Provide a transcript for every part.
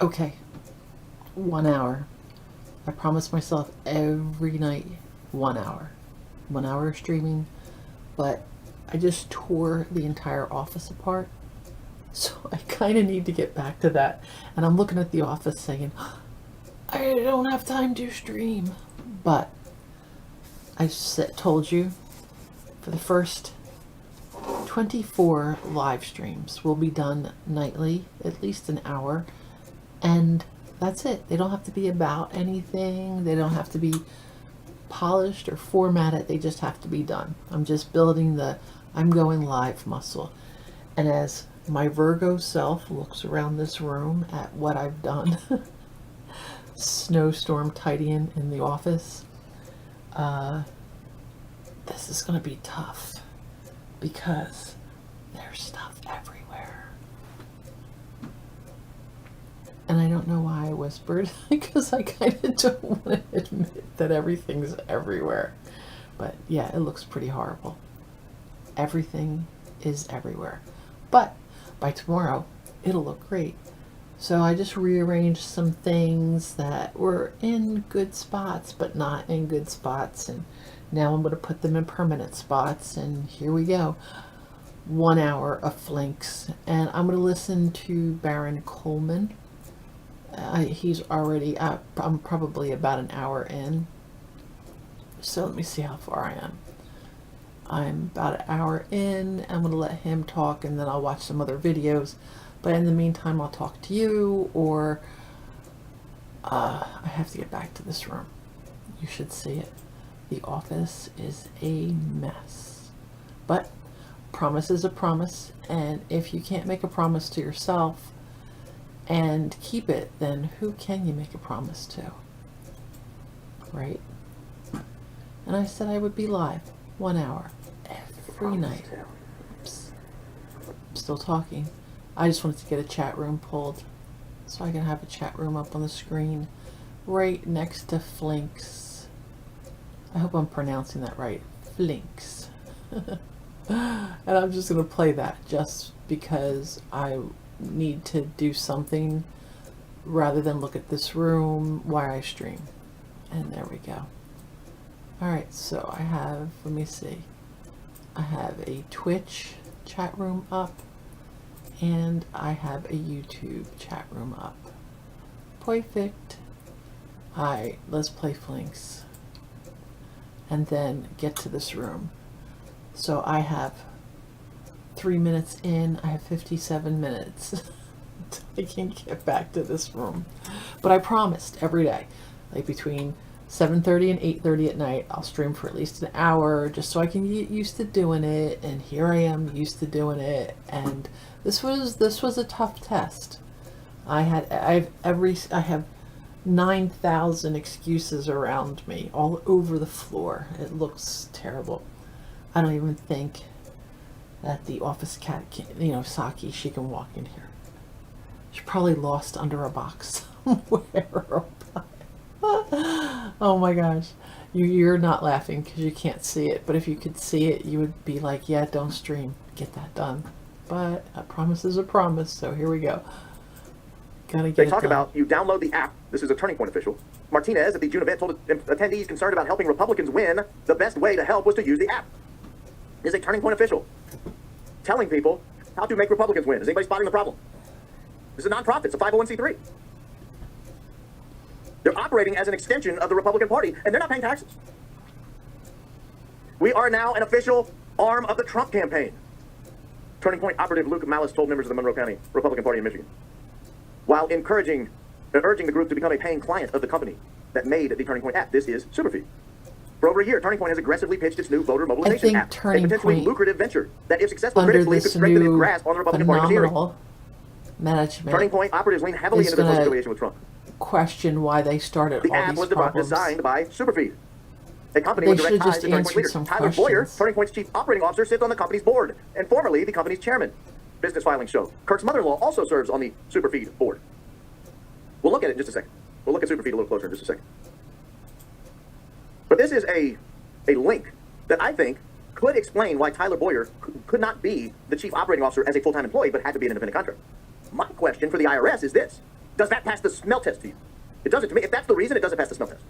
Okay, 1 hour. I promised myself every night 1 hour. 1 hour of streaming, but I just tore the entire office apart. So I kind of need to get back to that. And I'm looking at the office saying, I don't have time to stream. But told you for the first 24 live streams will be done nightly, at least an hour. And that's it. They don't have to be about anything. They don't have to be polished or formatted. They just have to be done. I'm just building the I'm going live muscle. And as my Virgo self looks around this room at what I've done, snowstorm tidying in the office, this is going to be tough because there's stuff everywhere. And I don't know why I whispered, because I kind of don't want to admit that everything's everywhere. But yeah, it looks pretty horrible. Everything is everywhere. But by tomorrow, it'll look great. So I just rearranged some things that were in good spots, but not in good spots. And now I'm going to put them in permanent spots. And here we go. 1 hour of Phlinx. And I'm going to listen to Baron Coleman. He's already, I'm probably about an hour in. So let me see how far I am. I'm about an hour in. I'm going to let him talk and then I'll watch some other videos. But in the meantime, I'll talk to you, or I have to get back to this room. You should see it. The office is a mess. But promise is a promise. And if you can't make a promise to yourself and keep it, then who can you make a promise to? Right? And I said I would be live 1 hour every night. Oops. I'm still talking. I just wanted to get a chat room pulled so I can have a chat room up on the screen right next to Phlinx. I hope I'm pronouncing that right. Phlinx. And I'm just going to play that just because I need to do something rather than look at this room while I stream. And there we go. Alright, so I have, let me see, I have a Twitch chat room up and I have a YouTube chat room up. Perfect. Alright, let's play Phlinx and then get to this room. So I have 3 minutes in, I have 57 minutes. I can get back to this room. But I promised every day, like between 7:30 and 8:30 at night, I'll stream for at least an hour just so I can get used to doing it. And here I am used to doing it. And this was a tough test. I have 9,000 excuses around me all over the floor. It looks terrible. I don't even think that the office cat can, Saki, she can walk in here. She's probably lost under a box somewhere. Oh my gosh. You're not laughing because you can't see it, but if you could see it, you would be like, yeah, don't stream. Get that done. But a promise is a promise, so here we go. Gotta get They talk about you download the app. This is a Turning Point official. Martinez at the June event told attendees concerned about helping Republicans win, the best way to help was to use the app. This is a Turning Point official telling people how to make Republicans win. Is anybody spotting the problem? This is a nonprofit. It's a 501c3. They're operating as an extension of the Republican Party, and they're not paying taxes. We are now an official arm of the Trump campaign. Turning Point operative Luke Malice told members of the Monroe County Republican Party in Michigan, while urging the group to become a paying client of the company that made the Turning Point app. This is Superfeed. For over a year, Turning Point has aggressively pitched its new voter mobilization app, a potentially lucrative venture that, if successful, critics believe could strengthen its grasp on the Republican Party's hearing. Management. Turning Point operatives lean heavily into their close affiliation with Trump. Question why they started the all app these was problems. designed by Superfeed, a company with direct ties to Turning Point leader. Tyler Boyer, Turning Point's chief operating officer, sits on the company's board and formerly the company's chairman. Business filings show Kirk's mother-in-law also serves on the Superfeed board. We'll look at it in just a second. We'll look at Superfeed a little closer in just a second. But this is a link that I think could explain why Tyler Boyer could not be the chief operating officer as a full-time employee, but had to be an independent contractor. My question for the IRS is this. Does that pass the smell test to you? It doesn't to me. If that's the reason, it doesn't pass the smell test.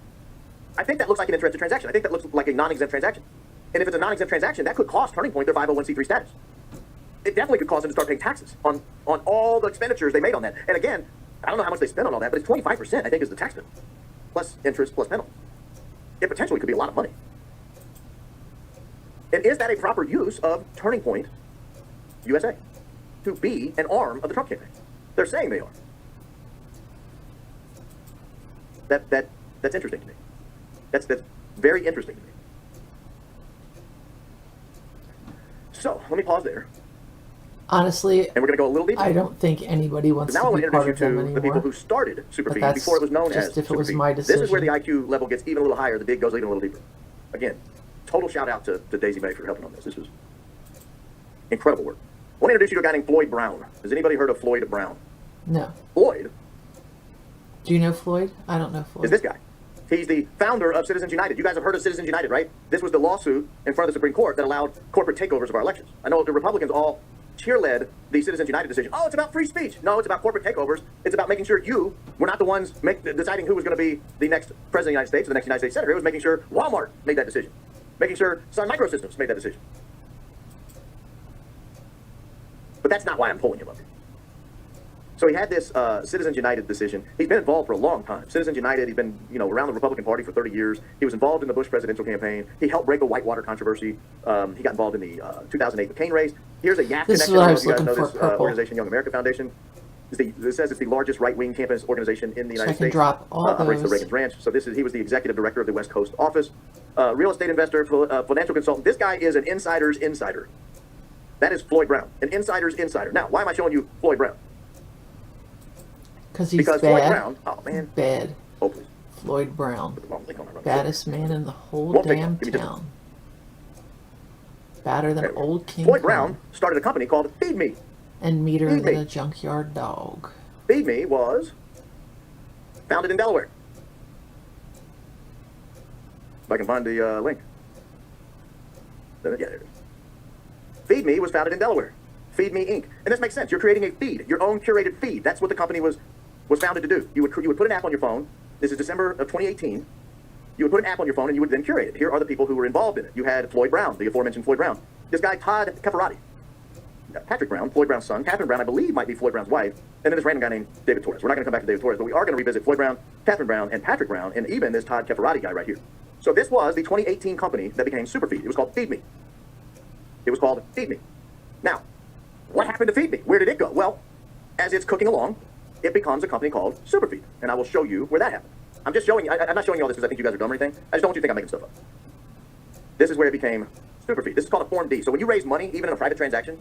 I think that looks like an interested transaction. I think that looks like a non-exempt transaction. And if it's a non-exempt transaction, that could cost Turning Point their 501c3 status. It definitely could cause them to start paying taxes on all the expenditures they made on that. And again, I don't know how much they spent on all that, but it's 25%, I think, is the tax bill, plus interest, plus penalties. It potentially could be a lot of money. And is that a proper use of Turning Point USA to be an arm of the Trump campaign? They're saying they are. That's interesting to me. That's very interesting to me. So let me pause there. Honestly, and we're going to go a little deeper. I don't think anybody wants now to be part of them introduce you to the people who started Superfeed before it was known as if it was Superfeed. my decision. This is where the IQ level gets even a little higher. The dig goes even a little deeper. Again, total shout out to Daisy May for helping on this. This was incredible work. I want to introduce you to a guy named Floyd Brown. Has anybody heard of Floyd Brown? No. Floyd. Do you know Floyd? I don't know Floyd. Is this guy. He's the founder of Citizens United. You guys have heard of Citizens United, right? This was the lawsuit in front of the Supreme Court that allowed corporate takeovers of our elections. I know the Republicans all cheerled the Citizens United decision. Oh, it's about free speech. No, it's about corporate takeovers. It's about making sure you were not the ones deciding who was going to be the next president of the United States or the next United States senator. It was making sure Walmart made that decision. Making sure Sun Microsystems made that decision. But that's not why I'm pulling him up here. So he had this Citizens United decision. He's been involved for a long time. Citizens United, he's been around the Republican Party for 30 years. He was involved in the Bush presidential campaign. He helped break the Whitewater controversy. He got involved in the 2008 McCain race. Here's a YAF this connection. Is what I I don't was know if you guys looking know for, this organization, Young America Foundation. It says it's the largest right-wing campus organization in the United States. Drop all operates the Reagan's Ranch. So he was the executive director of the West Coast office. Real estate investor, financial consultant. This guy is an insider's insider. That is Floyd Brown, an insider's insider. Now, why am I showing you Floyd Brown? Because bad. Floyd Brown, oh man. Bad. Oh, please. Floyd Brown. Baddest man in the whole damn town. Badder than old King Floyd Brown started a company called Feed Me. And meaner than a junkyard dog. Feed Me was founded in Delaware. If I can find the link. Yeah, there it is. Feed Me was founded in Delaware. Feed Me Inc. And this makes sense. You're creating a feed, your own curated feed. That's what the company was founded to do. You would put an app on your phone. This is December of 2018. You would put an app on your phone and you would then curate it. Here are the people who were involved in it. You had Floyd Brown, the aforementioned Floyd Brown. This guy, Todd Keferati. Patrick Brown, Floyd Brown's son. Catherine Brown, I believe, might be Floyd Brown's wife. And then this random guy named David Torres. We're not going to come back to David Torres, but we are going to revisit Floyd Brown, Catherine Brown, and Patrick Brown, and even this Todd Keferati guy right here. So this was the 2018 company that became Superfeed. It was called Feed Me. It was called Feed Me. Now, what happened to Feed Me? Where did it go? Well, as it's cooking along, it becomes a company called Superfeed. And I will show you where that happened. I'm just showing you, I'm not showing you all this because I think you guys are dumb or anything. I just don't want you to think I'm making stuff up. This is where it became Superfeed. This is called a Form D. So when you raise money, even in a private transaction,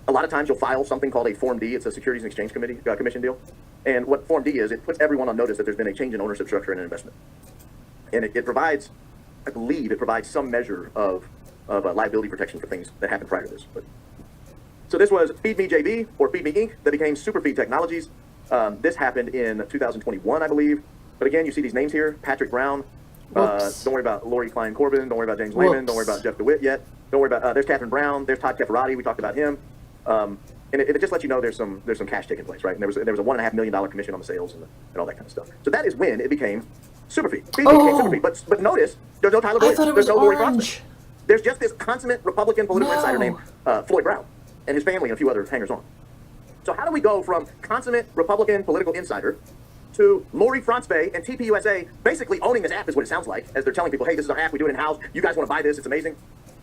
a lot of times you'll file something called a Form D. It's a Securities and Exchange Commission deal. And what Form D is, it puts everyone on notice that there's been a change in ownership structure in an investment. And it provides, I believe, it provides some measure of liability protection for things that happened prior to this. So this was Feed Me JV, or Feed Me Inc., that became Superfeed Technologies. This happened in 2021, I believe. But again, you see these names here, Patrick Brown. Don't worry about Lori Klein Corbin. Don't worry about James Lehman. Don't worry about Jeff DeWitt yet. Don't worry about, there's Catherine Brown. There's Todd Keferati. We talked about him. And it just lets you know there's some cash taking place, right? And there was a $1.5 million commission on the sales and all that kind of stuff. So that is when it became Superfeed. Feed Me became Superfeed. But notice, there's no Tyler Boyd. There's no Lori Prospect. There's just this consummate Republican political insider named Floyd Brown and his family and a few other hangers-on. So how do we go from consummate Republican political insider to Lori Franzbay and TPUSA basically owning this app is what it sounds like, as they're telling people, hey, this is our app, we do it in-house, you guys want to buy this, it's amazing.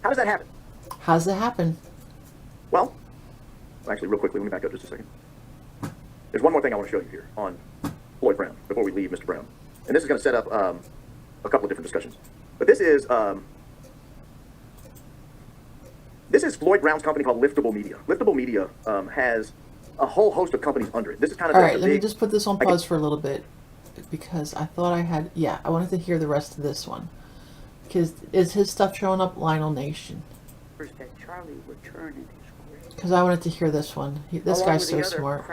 How does that happen? How does that happen? Well, actually, real quickly, let me back up just a second. There's one more thing I want to show you here on Floyd Brown before we leave Mr. Brown. And this is going to set up a couple of different discussions. But this is Floyd Brown's company called Liftable Media. Liftable Media has a whole host of companies under it. This is kind of all right. Let me just put this on pause for a little bit because I thought I had. Yeah, I wanted to hear the rest of this one because is his stuff showing up? Lionel Nation. First that Charlie would turn in his grave. Because I wanted to hear this one. This guy's so smart.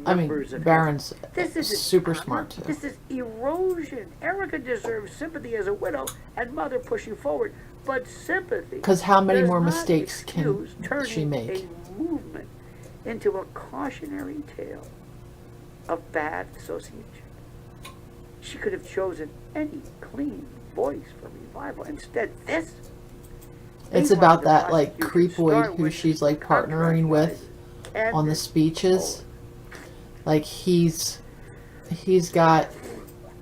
I mean, Barron's super smart too. This is erosion. Erica deserves sympathy as a widow and mother pushing forward, but sympathy. Because how many more mistakes can she make? A movement into a cautionary tale. of bad association. She could have chosen any clean voice for revival. Instead, this. It's They about wanted that the like prosecution creepoid star who witness she's like partnering contract with guys, on the Candace speeches. Owens. Like he's got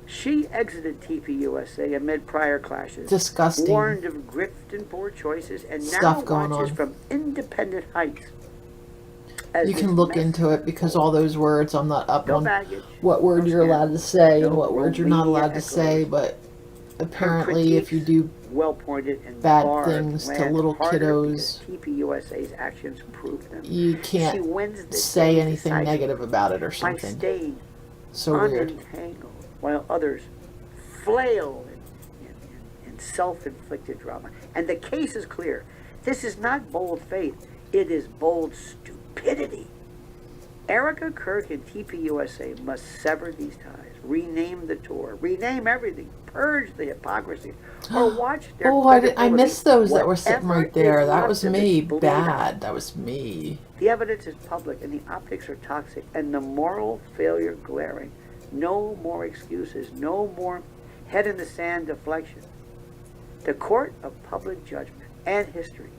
She exited TPUSA amid prior clashes, disgusting warned of grift and poor choices, and now stuff going watches on. from independent heights. As You this can look mess into it because all those words, I'm not up no on baggage, what word no you're allowed to say scandal, and what no words you're not media allowed to say, echoes. but Her apparently if you critiques, do well pointed and bad barbed, things to land little harder kiddos, because TPUSA's actions proved them. you She can't wins this say day anything decisively negative about it or by something. staying So weird. unentangled, while others flail in self-inflicted drama. And the case is clear. This is not bold faith. It is bold stupidity. Erica Kirk and TPUSA must sever these ties, rename the tour, rename everything, purge the hypocrisy, or watch their I missed those that were sitting whatever right there. is That left was of it, me. bleed out. Bad. That was me. The evidence is public and the optics are toxic and the moral failure glaring. No more excuses, no more head in the sand deflection. The court of public judgment and history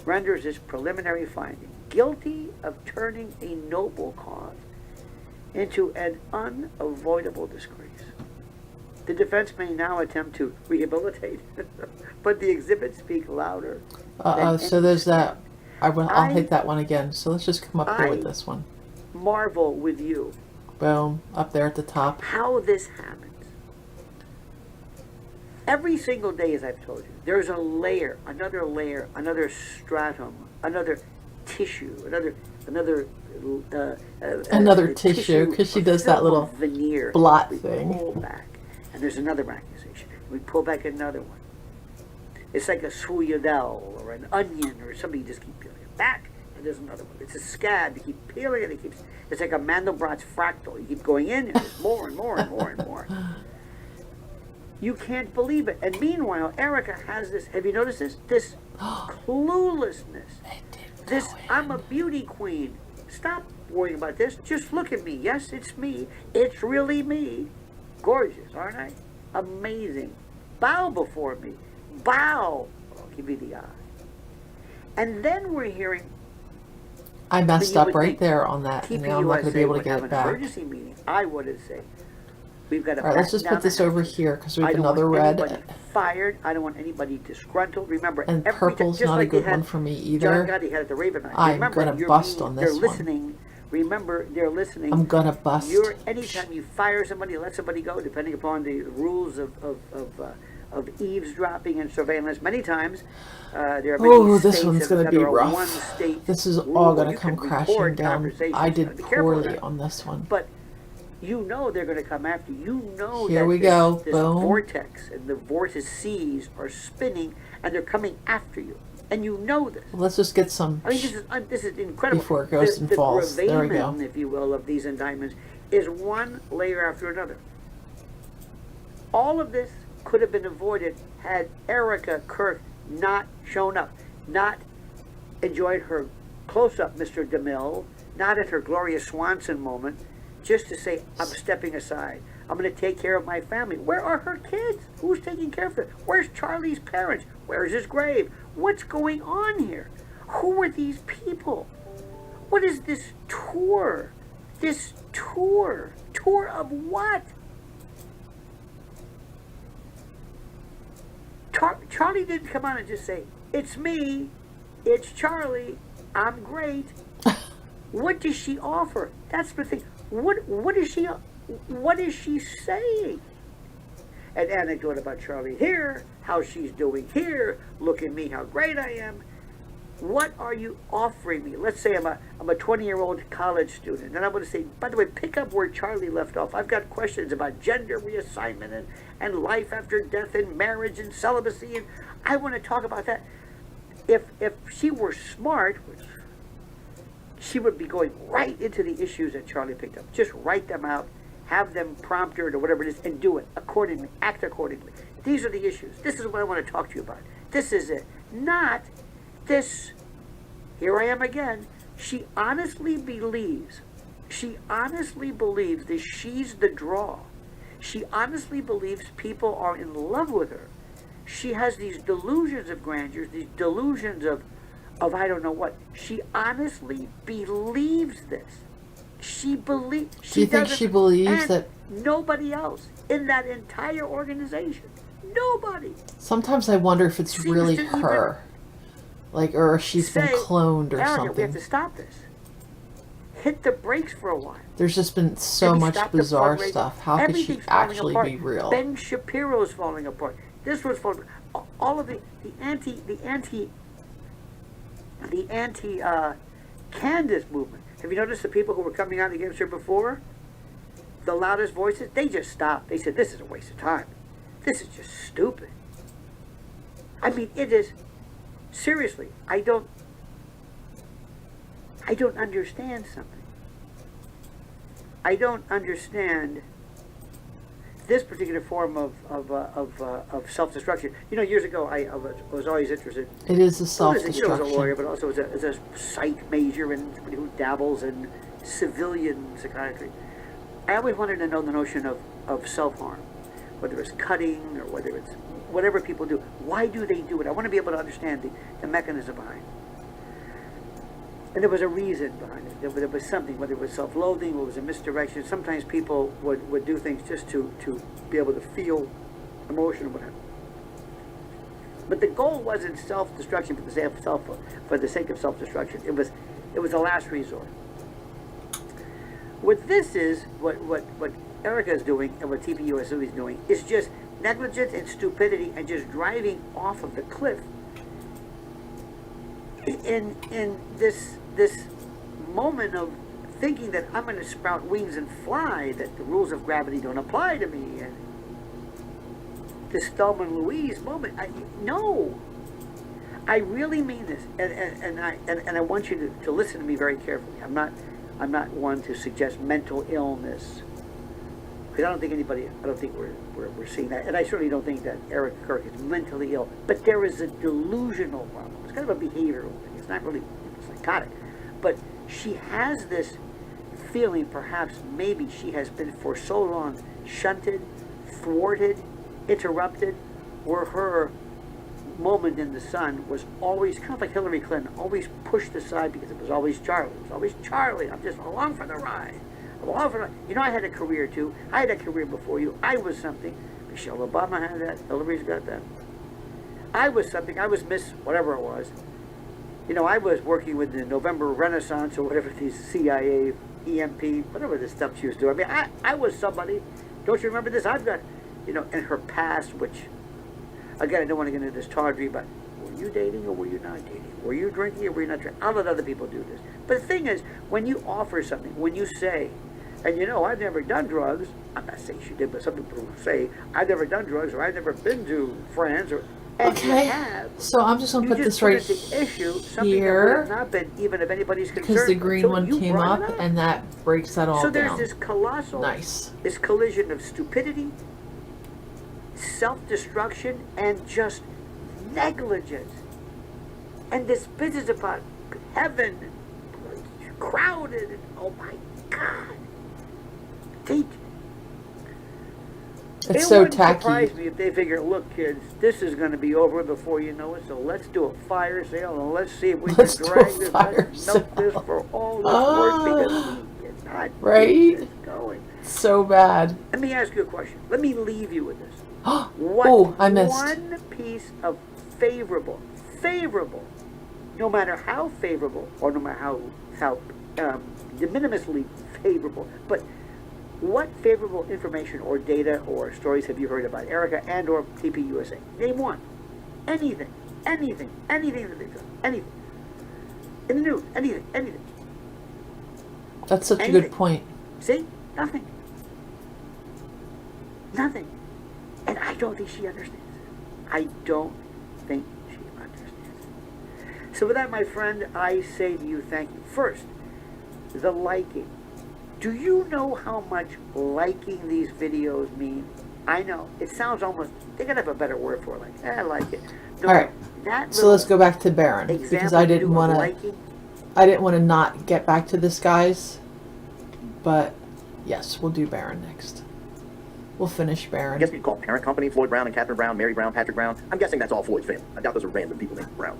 renders this preliminary finding guilty of turning a noble cause into an unavoidable disgrace. The defense may now attempt to rehabilitate, but the exhibits speak louder. So there's that. I'll I- hit that one again. So let's just come up here with I- this one. Marvel with you Boom. Up there at the top. how this happens. Every single day, as I've told you, there's a layer, another stratum, another tissue, Another tissue, 'cause she does that film little veneer blot we thing. Pull back, and there's another accusation. We pull back another one. It's like a sourdough or an onion or something. You just keep peeling it back, and there's another one. It's a scab. You keep peeling it. It's like a Mandelbrot's fractal. You keep going in, and there's more and more and more and more. You can't believe it. And meanwhile, Erica has this, have you noticed this? This cluelessness. This, I'm a beauty queen. Stop worrying about this. Just look at me. Yes, it's me. It's really me. Gorgeous, aren't I? Amazing. Bow before me. Bow. I'll give you the eye. And then we're hearing I messed you up would right think there on that. And now I'm not going to be TPUSA able to would get have it an back. emergency meeting. I would say, we've got to. All right, let's just put this over here because we have another red. red. Fired. I don't want anybody disgruntled. Remember, And every purple's just not like a good they had one for me John either. Gotti had at the Raven Night. I'm Remember, gonna you're bust being- on they're this one. listening. Remember, they're listening. I'm going to bust. Anytime you fire somebody, let somebody go, depending upon the rules of eavesdropping and surveillance. Many times, there are many Oh, this states one's that going to be under a rough. one-state This is rule all where going you to come can crashing record down. conversations. I You gotta did be careful of poorly that. on this one. But you know they're going to come after you. You know Here that we this, go. this Boom. vortex and the vortices are spinning and they're coming after you. And you know this. Let's just get some. I mean, this is incredible. Before it goes and the falls. There we go. gravamen, if you will, of these indictments is one layer after another. All of this could have been avoided had Erica Kirk not shown up, not enjoyed her close-up Mr. DeMille, not at her Gloria Swanson moment, just to say, I'm stepping aside. I'm going to take care of my family. Where are her kids? Who's taking care of them? Where's Charlie's parents? Where's his grave? What's going on here? Who are these people? What is this tour? This tour? Tour of what? Charlie didn't come on and just say, it's me, it's Charlie, I'm great. What does she offer? That's the thing. What is she saying? An anecdote about Charlie here, how she's doing here, look at me, how great I am. What are you offering me? Let's say I'm a 20-year-old college student, and I'm going to say, by the way, pick up where Charlie left off. I've got questions about gender reassignment and life after death and marriage and celibacy, and I want to talk about that. If she were smart, which she would be going right into the issues that Charlie picked up. Just write them out, have them prompted or whatever it is, and do it accordingly, act accordingly. These are the issues. This is what I want to talk to you about. This is it. Not this, here I am again. She honestly believes She honestly believes that she's the draw. She honestly believes people are in love with her. She has these delusions of grandeur, these delusions of I don't know what. She honestly believes this. Do you think she believes and that? Nobody else in that entire organization. Nobody. Sometimes I wonder if it's seems really to even her. Like, or she's been say, cloned or Erica, we have something. to stop this. Hit the brakes for a while. There's just been so Maybe much stop the bizarre fundraising. stuff. How could she Everything's falling actually apart. be real? Ben Shapiro's falling apart. This was falling. All of the anti Candace movement. Have you noticed the people who were coming out against her before? The loudest voices, they just stopped. They said, this is a waste of time. This is just stupid. I mean, it is, seriously, I don't understand something. I don't understand this particular form of self-destruction. You know, years ago, I was always interested. It is a As self-destruction. a lawyer, but also as a psych major and somebody who dabbles in civilian psychiatry. I always wanted to know the notion of self-harm, whether it's cutting or whether it's whatever people do. Why do they do it? I want to be able to understand the mechanism behind it. And there was a reason behind it. There was something, whether it was self-loathing or it was a misdirection. Sometimes people would do things just to be able to feel emotion or whatever. But the goal wasn't self-destruction for the sake of self-destruction. It was a last resort. What this is, what Erica is doing and what TPUSA is doing is just negligence and stupidity and just driving off of the cliff. In this moment of thinking that I'm going to sprout wings and fly, that the rules of gravity don't apply to me, and this Thelma and Louise moment, no. I really mean this, and I want you to listen to me very carefully. I'm not one to suggest mental illness, because I don't think we're seeing that, and I certainly don't think that Erica Kirk is mentally ill. But there is a delusional problem. It's kind of a behavioral thing. It's not really psychotic, but she has this feeling, perhaps maybe she has been for so long shunted, thwarted, interrupted, where her moment in the sun was always kind of like Hillary Clinton, always pushed aside because it was always Charlie. It was always Charlie. I'm just along for the ride. I'm along for the ride. You know, I had a career too. I had a career before you. I was something. Michelle Obama had that. Hillary's got that. I was something. I was Miss whatever it was. You know, I was working with the November Renaissance or whatever these CIA, EMP, whatever this stuff she was doing. I mean, I was somebody. Don't you remember this? I've got, you know, in her past, which, again, I don't want to get into this tawdry, but were you dating or were you not dating? Were you drinking or were you not drinking? I'll let other people do this. But the thing is, when you offer something, when you say, and you know, I've never done drugs, I'm not saying she did, but some people say, I've never done drugs or I've never been to France or... And okay, so I'm just going to put this right here, that not been even of anybody's concern. because the green one came up, and that breaks that all down. So there's this colossal, this collision of stupidity, self-destruction, and just negligence. And this business about heaven, crowded, and oh my God. It's so wouldn't tacky. surprise me if they figure, look, kids, this is going to be over before you know it, so let's do a fire sale and let's see if we can drag this, milk this for all it's worth, because we cannot keep this going. So bad. Let me ask you a question. Let me leave you with this. Oh, I missed. One piece of favorable, no matter how favorable, or no matter how de minimisly favorable, but what favorable information or data or stories have you heard about Erica and or TPUSA? Name one. Anything that they've done. Anything. In the news. Anything. That's such a good point. See? Nothing. And I don't think she understands. I don't think she understands. So with that, my friend, I say to you, thank you. First, the liking. Do you know how much liking these videos mean? I know. It sounds almost, they gotta have a better word for it. Like, I like it. No, all right. So let's go back to Barron, because I didn't want to not get back to this, guys. But yes, we'll do Barron next. We'll finish I Barron. guess you'd call parent company Floyd Brown and Catherine Brown, Mary Brown, Patrick Brown. I'm guessing that's all Floyd's family. I doubt those are random people named Brown.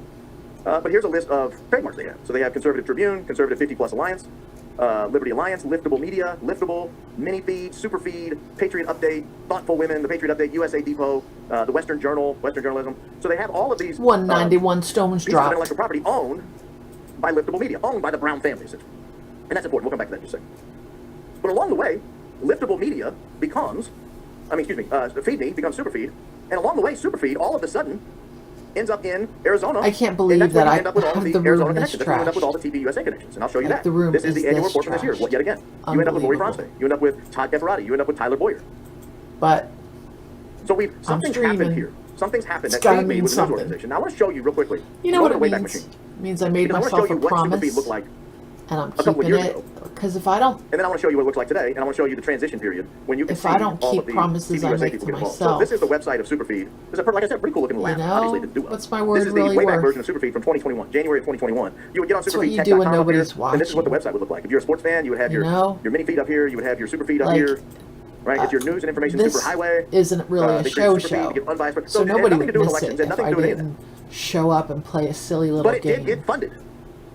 But here's a list of trademarks they have. So they have Conservative Tribune, Conservative 50 Plus Alliance, Liberty Alliance, Liftable Media, Liftable, Mini Feed, Super Feed, Patriot Update, Thoughtful Women, The Patriot Update, USA Depot, The Western Journal, Western Journalism. So they have all of these 191 Stones pieces of dropped. intellectual property owned by Liftable Media, owned by the Brown family, essentially. And that's important. We'll come back to that in just a second. But along the way, Liftable Media becomes, Feed Me becomes Superfeed. And along the way, Superfeed all of a sudden ends up in Arizona. I can't believe that I have the room this connections. That's where you end up with all trash. the TV USA connections. And I'll show you Like that. the room This is is the annual this report from this year. trash. What, yet again? You end up with Lori Unbelievable. Bronstein. You end up with Todd Deferati. You end up with Tyler Boyer. But So something's happened streaming. here. Something's happened It's that gotta Feed Me mean was a news something. organization. Now I want to show you real quickly. you know what Go to it the Wayback means? Machine. It means I made Because I want to myself show a you what Superfeed promise, looked like. and I'm a couple of keeping years it. ago. Because if I don't, And then I want to show you what it looks like today, and I want to show you the transition period when you can If see I don't all keep of the promises TV I USA make people to get involved. So myself. this is the website of Superfeed. It's a, like I said, pretty cool looking little app. know, Obviously, it didn't do well. what's my word This is the really Wayback worth? version of Superfeed from 2021, January of 2021. You would get on That's what you superfeedtech.com do when up here, nobody's and this is what the watching. website would look like. If you're a sports fan, you would have You know? your mini feed up here, you would have your Superfeed up Like, here, right? It's your news and information This superhighway. isn't really a They show create Superfeed, show, you get unbiased. so it had nobody nothing would to do with miss elections. it It had if nothing I to do with any of that. didn't show up and play a silly little But game. it funded.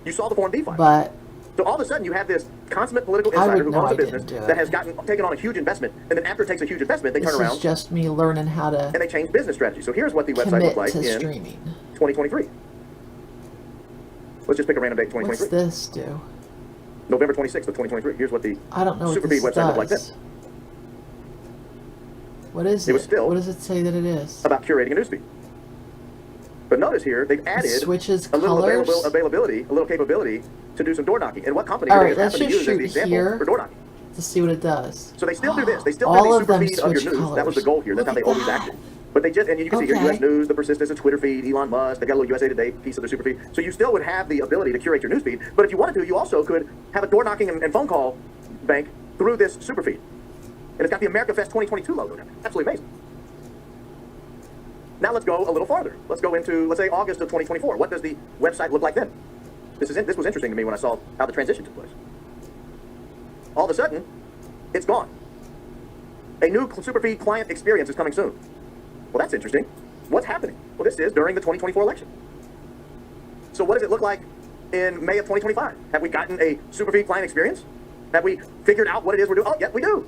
You saw the Form D file. But So all of a sudden, you have this consummate political I insider would who know owns a I didn't business do it. that has taken on a huge investment, and then after it takes a huge investment, they this turn around is just me learning how to and they change business strategy. So here's what the website commit looked like to in streaming. 2023. Let's just pick a random date in What's 2023. this do? November 26th of 2023. Here's what the I don't know what Superfeed this website looked like does. then. What is It was still What does it say that it is? about curating a newsfeed. But notice here, they've added switches a little colors. availability, a little capability to do some door knocking. And what company All do right, they let's happen to just use as the shoot example here. for door knocking? To see what it does. So they still do this. They still All do of the them super feed of your switch news. That was the colors. goal here. That's Look how they at always that. acted. But they just, and you can see here, Okay. U.S. News, The Persistence, a Twitter feed, Elon Musk. They got a little USA Today piece of their super feed. So you still would have the ability to curate your news feed. But if you wanted to, you also could have a door knocking and phone call bank through this super feed. And it's got the America Fest 2022 logo now. Absolutely amazing. Now let's go a little farther. Let's go into, let's say, August of 2024. What does the website look like then? This was interesting to me when I saw how the transition took place. All of a sudden, it's gone. A new Superfeed client experience is coming soon. Well, that's interesting. What's happening? Well, this is during the 2024 election. So what does it look like in May of 2025? Have we gotten a Superfeed client experience? Have we figured out what it is we're doing? Oh, yeah, we do.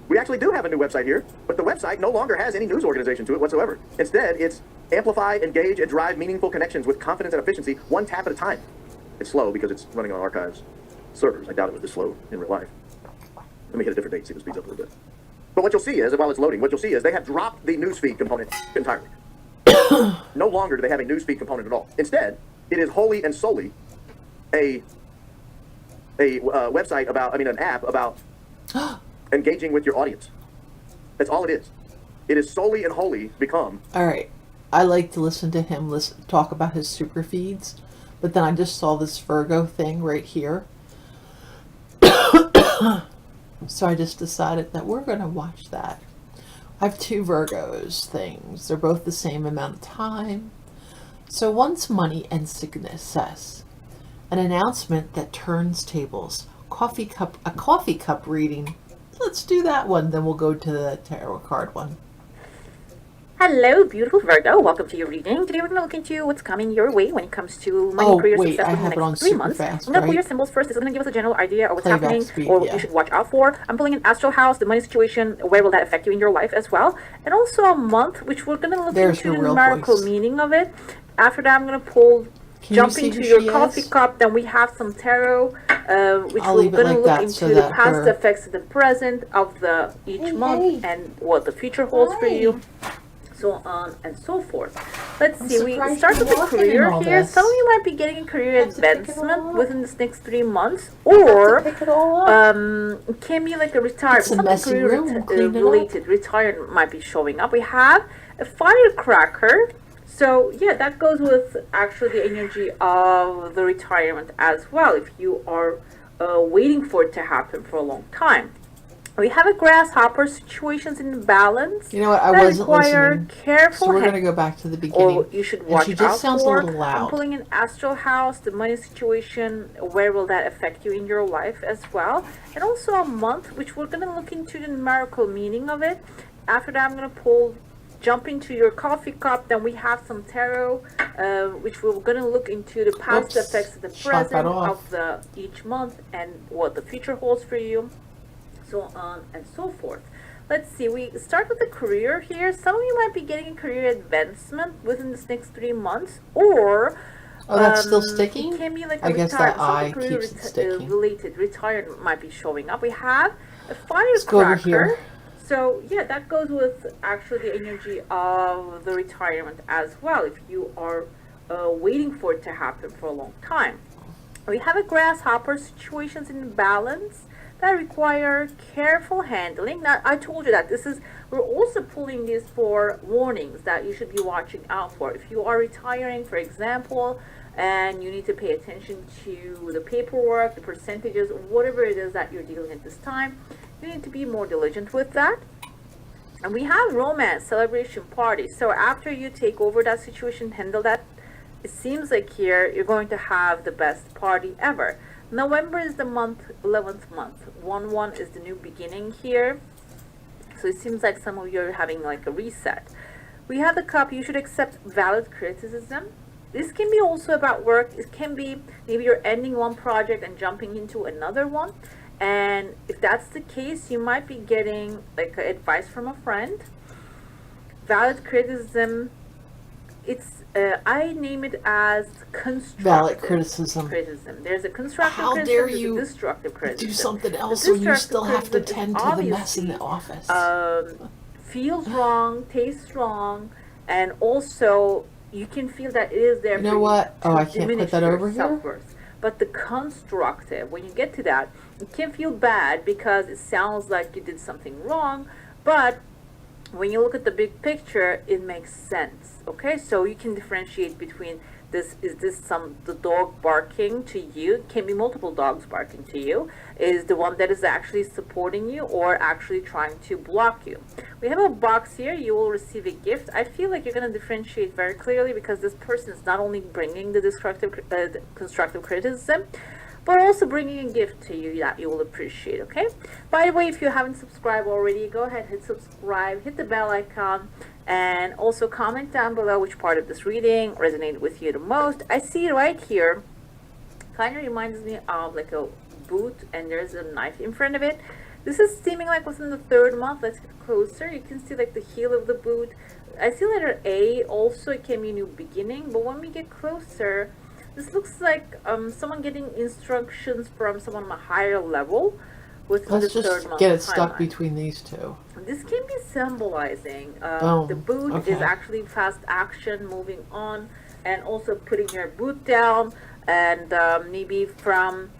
We actually do have a new website here, but the website no longer has any news organization to it whatsoever. Instead, it's amplify, engage, and drive meaningful connections with confidence and efficiency, one tap at a time. It's slow because it's running on archives servers. I doubt it was this slow in real life. Let me hit a different date, see if it speeds up a little bit. But what you'll see is, while it's loading, what you'll see is they have dropped the newsfeed component entirely. No longer do they have a newsfeed component at all. Instead, it is wholly and solely a website about, an app about engaging with your audience. That's all it is. It is solely and wholly become. All right. I like to listen to him talk about his super feeds, but then I just saw this Virgo thing right here. So I just decided that we're going to watch that. I have two Virgos things. They're both the same amount of time. So one's money and success. An announcement that turns tables. A coffee cup reading. Let's do that one. Then we'll go to the tarot card one. Hello, beautiful Virgo. Welcome to your reading. Today we're going to look into what's coming your way when it comes to money, career, wait, success I in the have it on next 3 super months. fast, I'm going to pull right? your symbols first. This is going to give us a general idea of what's Playback happening speed, or what yeah. you should watch out for. I'm pulling an astral house, the money situation, where will that affect you in your life as well. And also a month, which we're going to look There's into her the real numerical voice. meaning of it. After that, I'm going to pull... Can Jump you see into who your she coffee is? cup, then we have some tarot, which I'll we're leave it going to like look that into so the that past her- effects of the present of the each month and what the future holds for you, so on and so forth. Let's see, we surprised start you're with the walking in career all here. this. Some of you might be getting a career Have to pick it all advancement up. within this next 3 months, or Pick it all up. it can be like a retirement, It's a something messy career room. Clean it up. related, retirement might be showing up. We have a firecracker. So yeah, that goes with actually the energy of the retirement as well, if you are waiting for it to happen for a long time. We have a grasshopper situations in balance. You know what? I that wasn't require listening. Careful So we're hand- going to go back to the beginning. Or you should And watch she out just sounds for. a little loud. I'm pulling an astral house, the money situation, where will that affect you in your life as well. And also a month, which we're going to look into the numerical meaning of it. After that, I'm going to jump into your coffee cup. Then we have some tarot, which we're going to look into the past effects of the present of the each month and what the future holds for you, so on and so forth. Let's see, we start with the career here. Some of you might be getting a career advancement within this next 3 months, or that's still sticking? it can be like I guess that eye keeps sticking. Related retirement might be showing up. We have a Let's go over firecracker. here. So yeah, that goes with actually the energy of the retirement as well, if you are waiting for it to happen for a long time. We have a grasshopper situations in balance that require careful handling. Now, I told you that we're also pulling this for warnings that you should be watching out for. If you are retiring, for example, and you need to pay attention to the paperwork, the percentages, whatever it is that you're dealing at this time, you need to be more diligent with that. And we have romance, celebration, party. So after you take over that situation, handle that, it seems like here you're going to have the best party ever. November is the month, 11th month. 1/1 is the new beginning here. So it seems like some of you are having like a reset. We have the cup. You should accept valid criticism. This can be also about work. It can be maybe you're ending one project and jumping into another one. And if that's the case, you might be getting like advice from a friend. Valid criticism. It's I name it as constructive. Valid criticism. There's a constructive How criticism. dare There's you a destructive criticism. do something else when you still have to tend to the mess in the office? Feels wrong, tastes wrong, and also you can feel that it is there. You know what? Oh, I can't put that over here. But the constructive, when you get to that, you can feel bad because it sounds like you did something wrong, but when you look at the big picture, it makes sense. Okay, so you can differentiate between this. Is this the dog barking to you? It can be multiple dogs barking to you. Is the one that is actually supporting you or actually trying to block you? We have a box here. You will receive a gift. I feel like you're going to differentiate very clearly because this person is not only bringing the constructive criticism, but also bringing a gift to you that you will appreciate. Okay, by the way, if you haven't subscribed already, go ahead, hit subscribe, hit the bell icon, and also comment down below which part of this reading resonated with you the most. I see right here, kind of reminds me of like a boot, and there's a knife in front of it. This is seeming like within the 3rd month. Let's get closer. You can see like the heel of the boot. I see letter A also. It can be a new beginning, but when we get closer, this looks like someone getting instructions from someone on a higher level within the 3rd month. Let's just get it stuck between these two. This can be symbolizing the boot is actually fast action, moving on, and also putting your boot down, and maybe from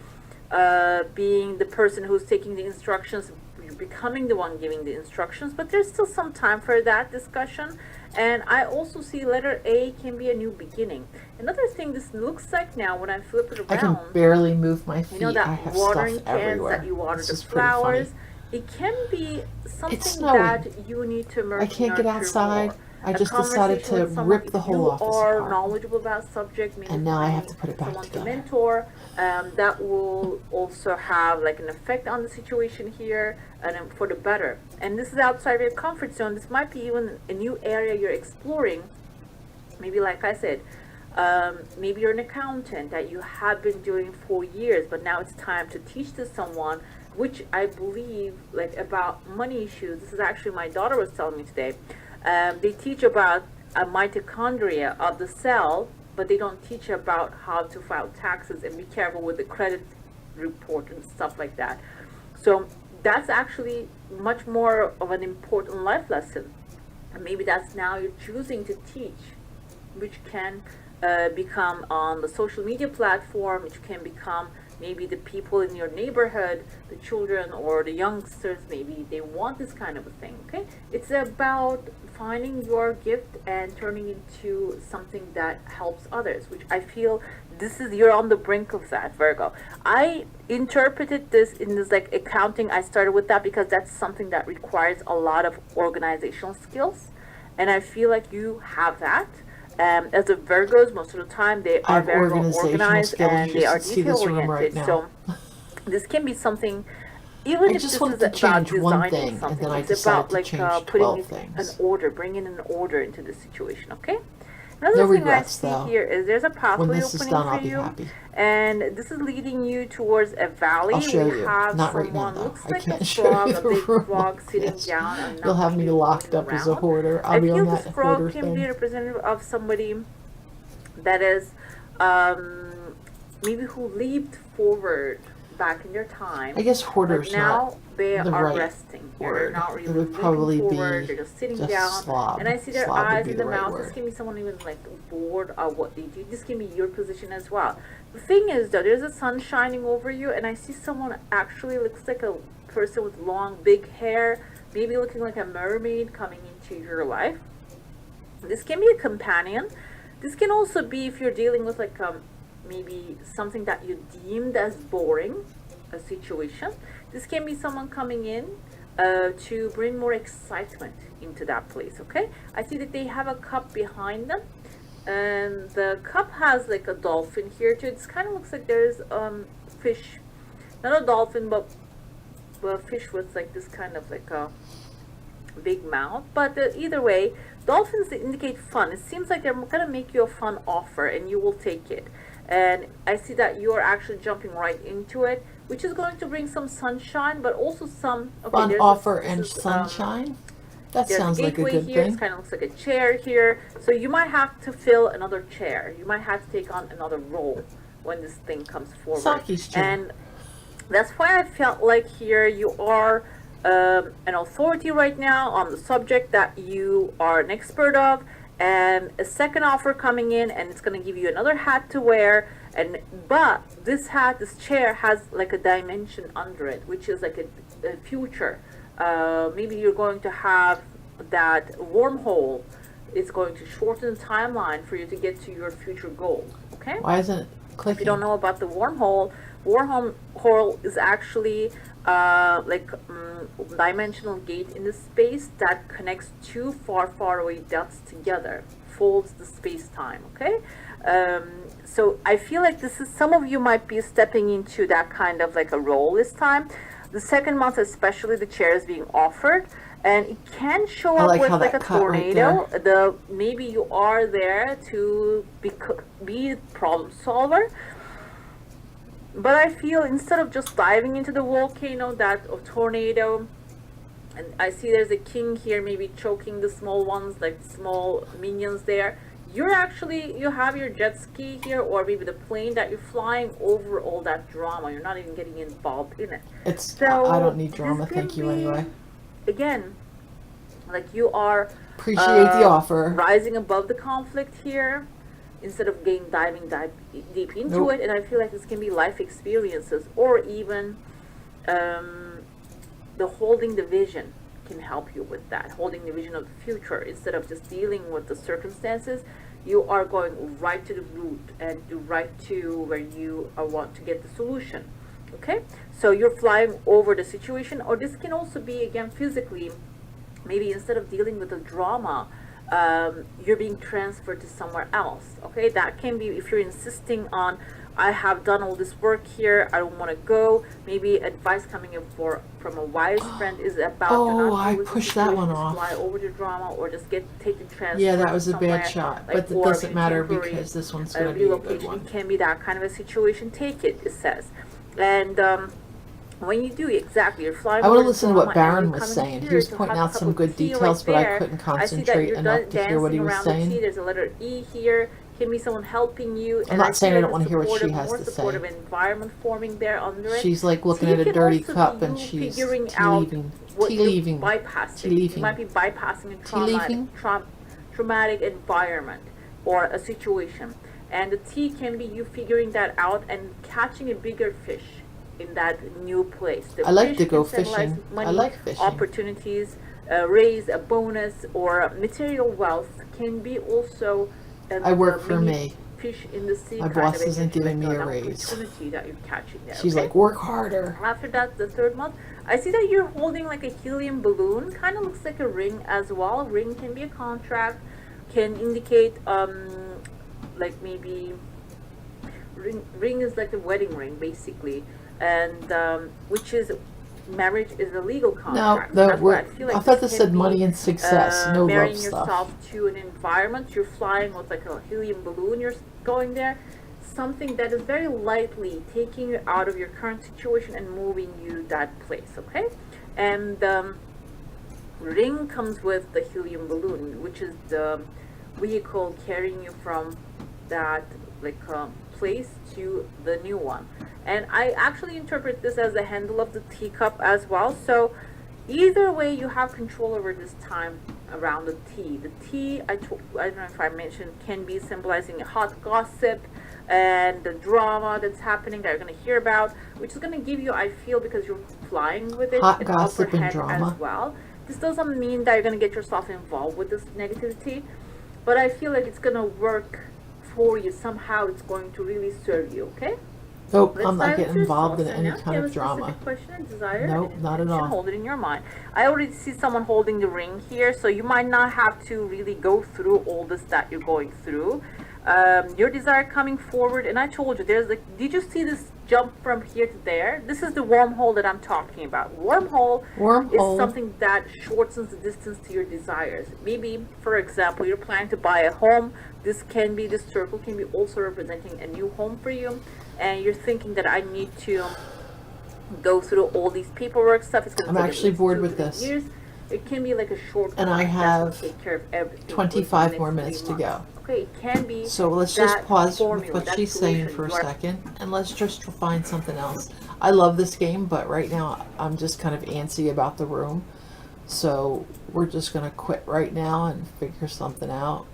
being the person who's taking the instructions, you're becoming the one giving the instructions, but there's still some time for that discussion. And I also see letter A can be a new beginning. Another thing this looks like now when I flip it around, I can barely move my feet. You know that I have watering stuff cans everywhere. that you water the This is pretty funny. flowers. It can be something that you need to immerse. I can't get outside. More. I just decided to rip the whole office apart. If you are knowledgeable about subject, maybe and now I have to put it back someone together. to mentor, that will also have like an effect on the situation here, and for the better. And this is outside of your comfort zone. This might be even a new area you're exploring. Maybe, like I said, maybe you're an accountant that you have been doing for years, but now it's time to teach to someone, which I believe, like about money issues. This is actually my daughter was telling me today. They teach about mitochondria of the cell, but they don't teach about how to file taxes and be careful with the credit report and stuff like that. So that's actually much more of an important life lesson. And maybe that's now you're choosing to teach, which can become on the social media platform, which can become maybe the people in your neighborhood, the children or the youngsters, maybe they want this kind of a thing. Okay, it's about finding your gift and turning into something that helps others, which I feel you're on the brink of that, Virgo. I interpreted this in this like accounting. I started with that because that's something that requires a lot of organizational skills, and I feel like you have that. As the Virgos, most of the time they are very well organized and they are detail oriented. So this can be something. Even if this is about designing something, it's about like putting an order, bringing an order into the situation. Okay. Another thing I see here is there's a pathway opening for you, and this is leading you towards a valley. I'll show you. Not right now, though. I can't show you the room. A big frog sitting down. And you'll have me locked up as a hoarder. I'll be on that hoarder thing. I feel this frog can be representative of somebody that is maybe who leaped forward back in their time. I guess hoarders but now they the are right resting. They're not really it would probably forward. Be They're just sitting just down. slob. And I see their slob eyes in the right mouth. word. This can be someone even like bored of what they do. This can be your position as well. The thing is though, there's a sun shining over you, and I see someone actually looks like a person with long big hair, maybe looking like a mermaid coming into your life. This can be a companion. This can also be if you're dealing with like maybe something that you deemed as boring, a situation. This can be someone coming in to bring more excitement into that place. Okay, I see that they have a cup behind them, and the cup has like a dolphin here too. It kind of looks like there's fish, not a dolphin, but a fish with like this kind of like a big mouth. But either way, dolphins indicate fun. It seems like they're gonna make you a fun offer and you will take it. And I see that you are actually jumping right into it, which is going to bring some sunshine, but also some fun offer and sunshine. That sounds like a good here. thing. It kind of looks like a chair here. So you might have to fill another chair. You might have to take on another role when this thing comes forward. Saki's chair. And that's why I felt like here you are an authority right now on the subject that you are an expert of, and a second offer coming in, and it's going to give you another hat to wear. But this hat, this chair has like a dimension under it, which is like a future. Maybe you're going to have that wormhole. It's going to shorten the timeline for you to get to your future goal. Okay. Why isn't it clicking? If you don't know about the wormhole is actually dimensional gate in the space that connects two far away dots together, folds the space-time. Okay, so I feel like this is, some of you might be stepping into that kind of like a role this time. The second month especially, the chair is being offered, and it can show up with like a tornado. Right, maybe you are there to be problem solver. But I feel instead of just diving into the volcano, that or tornado, and I see there's a king here, maybe choking the small ones, like small minions there. You have your jet ski here, or maybe the plane that you're flying over all that drama. You're not even getting involved in it. I don't need drama, thank you anyway. Again, like you are appreciate the offer. Rising above the conflict here, instead of diving deep into it. And I feel like this can be life experiences, or even the holding the vision can help you with that. Holding the vision of the future, instead of just dealing with the circumstances, you are going right to the root and right to where you want to get the solution. Okay, so you're flying over the situation, or this can also be, again, physically, maybe instead of dealing with the drama, you're being transferred to somewhere else. Okay, that can be if you're insisting on, I have done all this work here, I don't want to go. Maybe advice coming in from a wise friend is about I pushed that one off. Fly over the drama, or just take the transfer. Yeah, that was a bad shot, but it doesn't matter because this one's going to be a good one. It can be that kind of a situation. Take it, it says. And when you do, exactly, you're flying. I want to listen to what Baron was saying. He was pointing out some good details, but I couldn't concentrate enough to hear what he was saying. There's a letter E here. Can be someone helping you. I'm not saying I don't want to hear what she has to say. Supportive environment forming there under it. She's like looking at a dirty cup and she's tea-leaving. You might be bypassing a traumatic environment or a situation. And the T can be you figuring that out and catching a bigger fish in that new place. The I like fish to go can symbolize fishing. money, I like fishing. opportunities, raise, a bonus, or material wealth. Can be also I work for me. Fish in the sea. My kind boss of isn't energy, giving like me an a raise. opportunity that you're catching there. She's okay? like, work harder. After that, the third month, I see that you're holding like a helium balloon. Kind of looks like a ring as well. Ring can be a contract, can indicate like maybe ring is like a wedding ring basically, and which is marriage is a legal contract. No, That's why I feel like I thought this this can said be, money and success, no marrying love yourself stuff. to an environment. You're flying with like a helium balloon. You're going there. Something that is very lightly taking you out of your current situation and moving you that place. Okay, and ring comes with the helium balloon, which is the vehicle carrying you from that like place to the new one. And I actually interpret this as the handle of the teacup as well. So either way, you have control over this time around the tea. The tea, I don't know if I mentioned, can be symbolizing a hot gossip and the drama that's happening that you're going to hear about, which is going to give you, I feel, because you're flying with it, Hot an gossip upper and hand drama. as well. This doesn't mean that you're going to get yourself involved with this negativity, but I feel like it's going to work for you somehow. It's going to really serve you. Okay, Nope, let's I'm not dive getting into involved in salsa any now. kind You of have a drama. specific question and desire? Nope, and not at intention, all. hold it in your mind. I already see someone holding the ring here, so you might not have to really go through all this that you're going through. Your desire coming forward, and I told you, there's like, did you see this jump from here to there? This is the wormhole that I'm talking about. Wormhole is something that shortens the distance to your desires. Maybe, for example, you're planning to buy a home. This circle can be also representing a new home for you, and you're thinking that I need to go through all these paperwork stuff. It's going to take actually at least bored 2 with 3 this. years. It can be like a short And I that's gonna have take care of everything 25 within the more next minutes 3 to months. go. Okay, it can be. So let's that just pause with formula, what that she's saying solution. for a You are- second, and let's just find something else. I love this game, but right now I'm just kind of antsy about the room. So we're just going to quit right now and figure something out.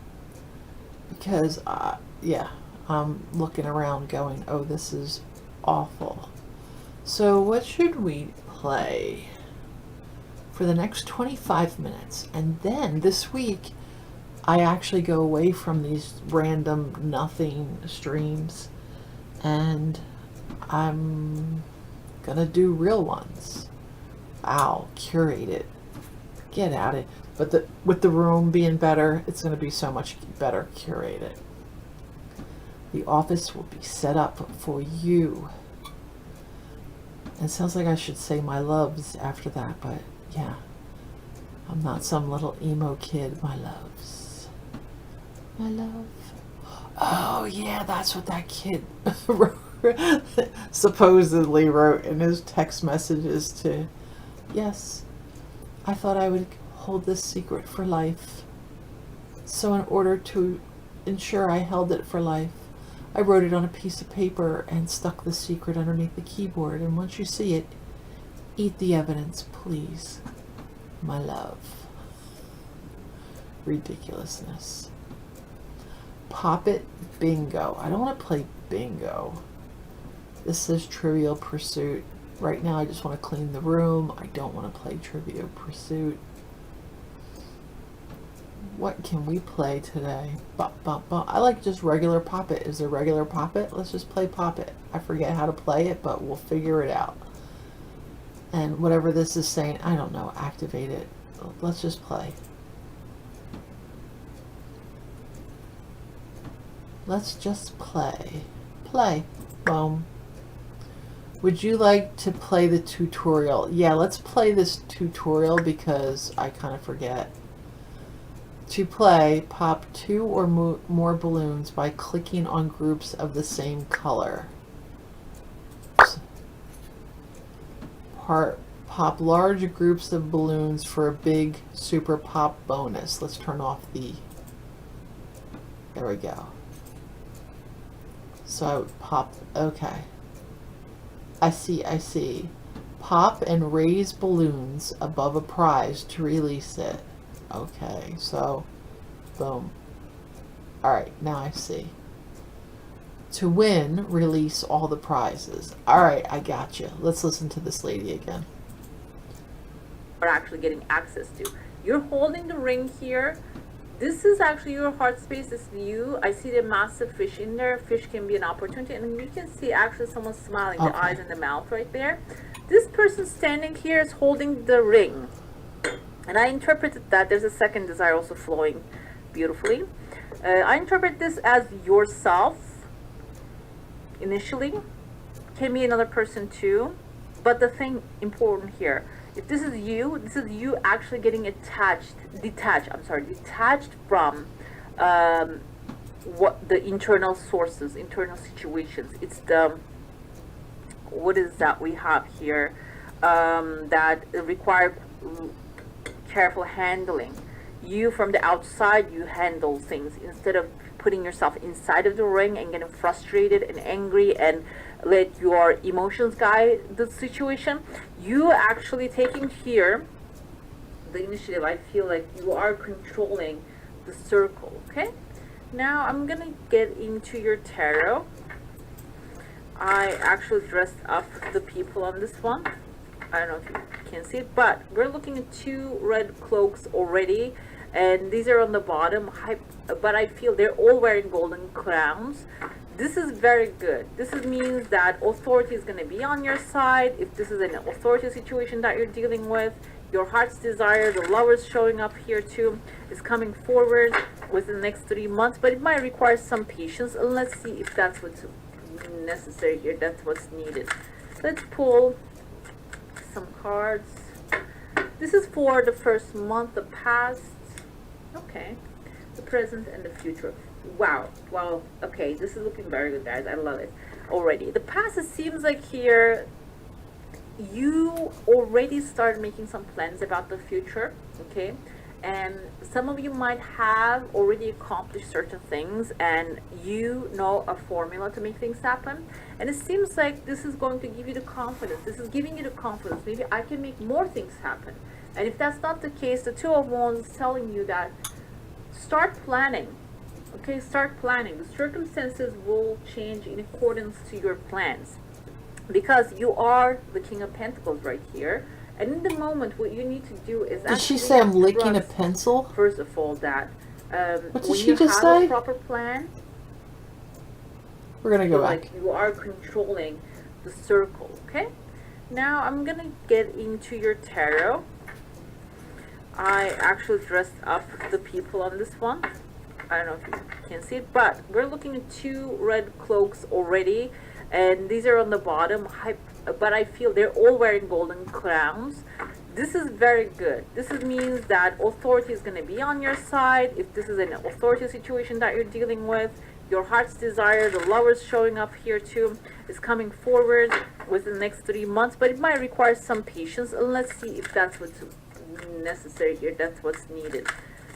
Because, yeah, I'm looking around going, oh, this is awful. So what should we play for the next 25 minutes? And then this week, I actually go away from these random nothing streams, and I'm gonna do real ones. I'll curate it, get at it. But with the room being better, it's gonna be so much better curated. The office will be set up for you. It sounds like I should say my loves after that, but yeah, I'm not some little emo kid. My loves. My love. Oh yeah, that's what that kid supposedly wrote in his text messages to. Yes, I thought I would hold this secret for life. So in order to ensure I held it for life, I wrote it on a piece of paper and stuck the secret underneath the keyboard. And once you see it, eat the evidence, please. My love. Ridiculousness. Pop it, bingo. I don't want to play bingo. This is Trivial Pursuit. Right now I just want to clean the room. I don't want to play Trivial Pursuit. What can we play today? I like just regular Pop It. Is there regular Pop It? Let's just play Pop It. I forget how to play it, but we'll figure it out. And whatever this is saying, I don't know, activate it. Let's just play. Let's just play. Play. Boom. Would you like to play the tutorial? Yeah, let's play this tutorial because I kind of forget. To play, pop 2 or more balloons by clicking on groups of the same color. Pop large groups of balloons for a big super pop bonus. Let's turn off the... There we go. So pop... Okay. I see. Pop and raise balloons above a prize to release it. Okay, so, boom. Alright, now I see. To win, release all the prizes. All right, I got you. Let's listen to this lady again. Are actually getting access to. You're holding the ring here. This is actually your heart space. This is you. I see the massive fish in there. Fish can be an opportunity, and you can see actually someone smiling, the eyes and the mouth right there. This person standing here is holding the ring, and I interpreted that there's a second desire also flowing beautifully. I interpret this as yourself initially. Can be another person too, but the thing important here, if this is you actually getting detached from what the internal sources, internal situations. It's the, what is that we have here, that require careful handling. You from the outside, you handle things instead of putting yourself inside of the ring and getting frustrated and angry and let your emotions guide the situation. You actually taking here the initiative. I feel like you are controlling the circle. Okay, now I'm gonna get into your tarot. I actually dressed up the people on this one. I don't know if you can see it, but we're looking at 2 red cloaks already, and these are on the bottom. But I feel they're all wearing golden crowns. This is very good. This means that authority is going to be on your side. If this is an authority situation that you're dealing with, your heart's desire, the lovers showing up here too, is coming forward within the next 3 months, but it might require some patience. And let's see if that's what's necessary here, that's what's needed. Let's pull some cards. This is for the first month, the past, okay, the present, and the future. Wow, okay, this is looking very good, guys. I love it already. The past, it seems like here you already started making some plans about the future, okay, and some of you might have already accomplished certain things, and you know a formula to make things happen. And it seems like this is going to give you the confidence. This is giving you the confidence. Maybe I can make more things happen. And if that's not the case, the 2 of Wands is telling you that start planning. Okay, start planning. The circumstances will change in accordance to your plans, because you are the King of Pentacles right here. And in the moment, what you need to do is Did she say I'm licking a pencil? First of all, that what did when she you just have say? a proper plan, We're gonna go back. like you are controlling the circle. Okay, now I'm gonna get into your tarot. I actually dressed up the people on this one. I don't know if you can see it, but we're looking at 2 red cloaks already, and these are on the bottom. But I feel they're all wearing golden crowns. This is very good. This means that authority is going to be on your side. If this is an authority situation that you're dealing with, your heart's desire, the lovers showing up here too, is coming forward within the next 3 months, but it might require some patience. And let's see if that's what's necessary here, that's what's needed.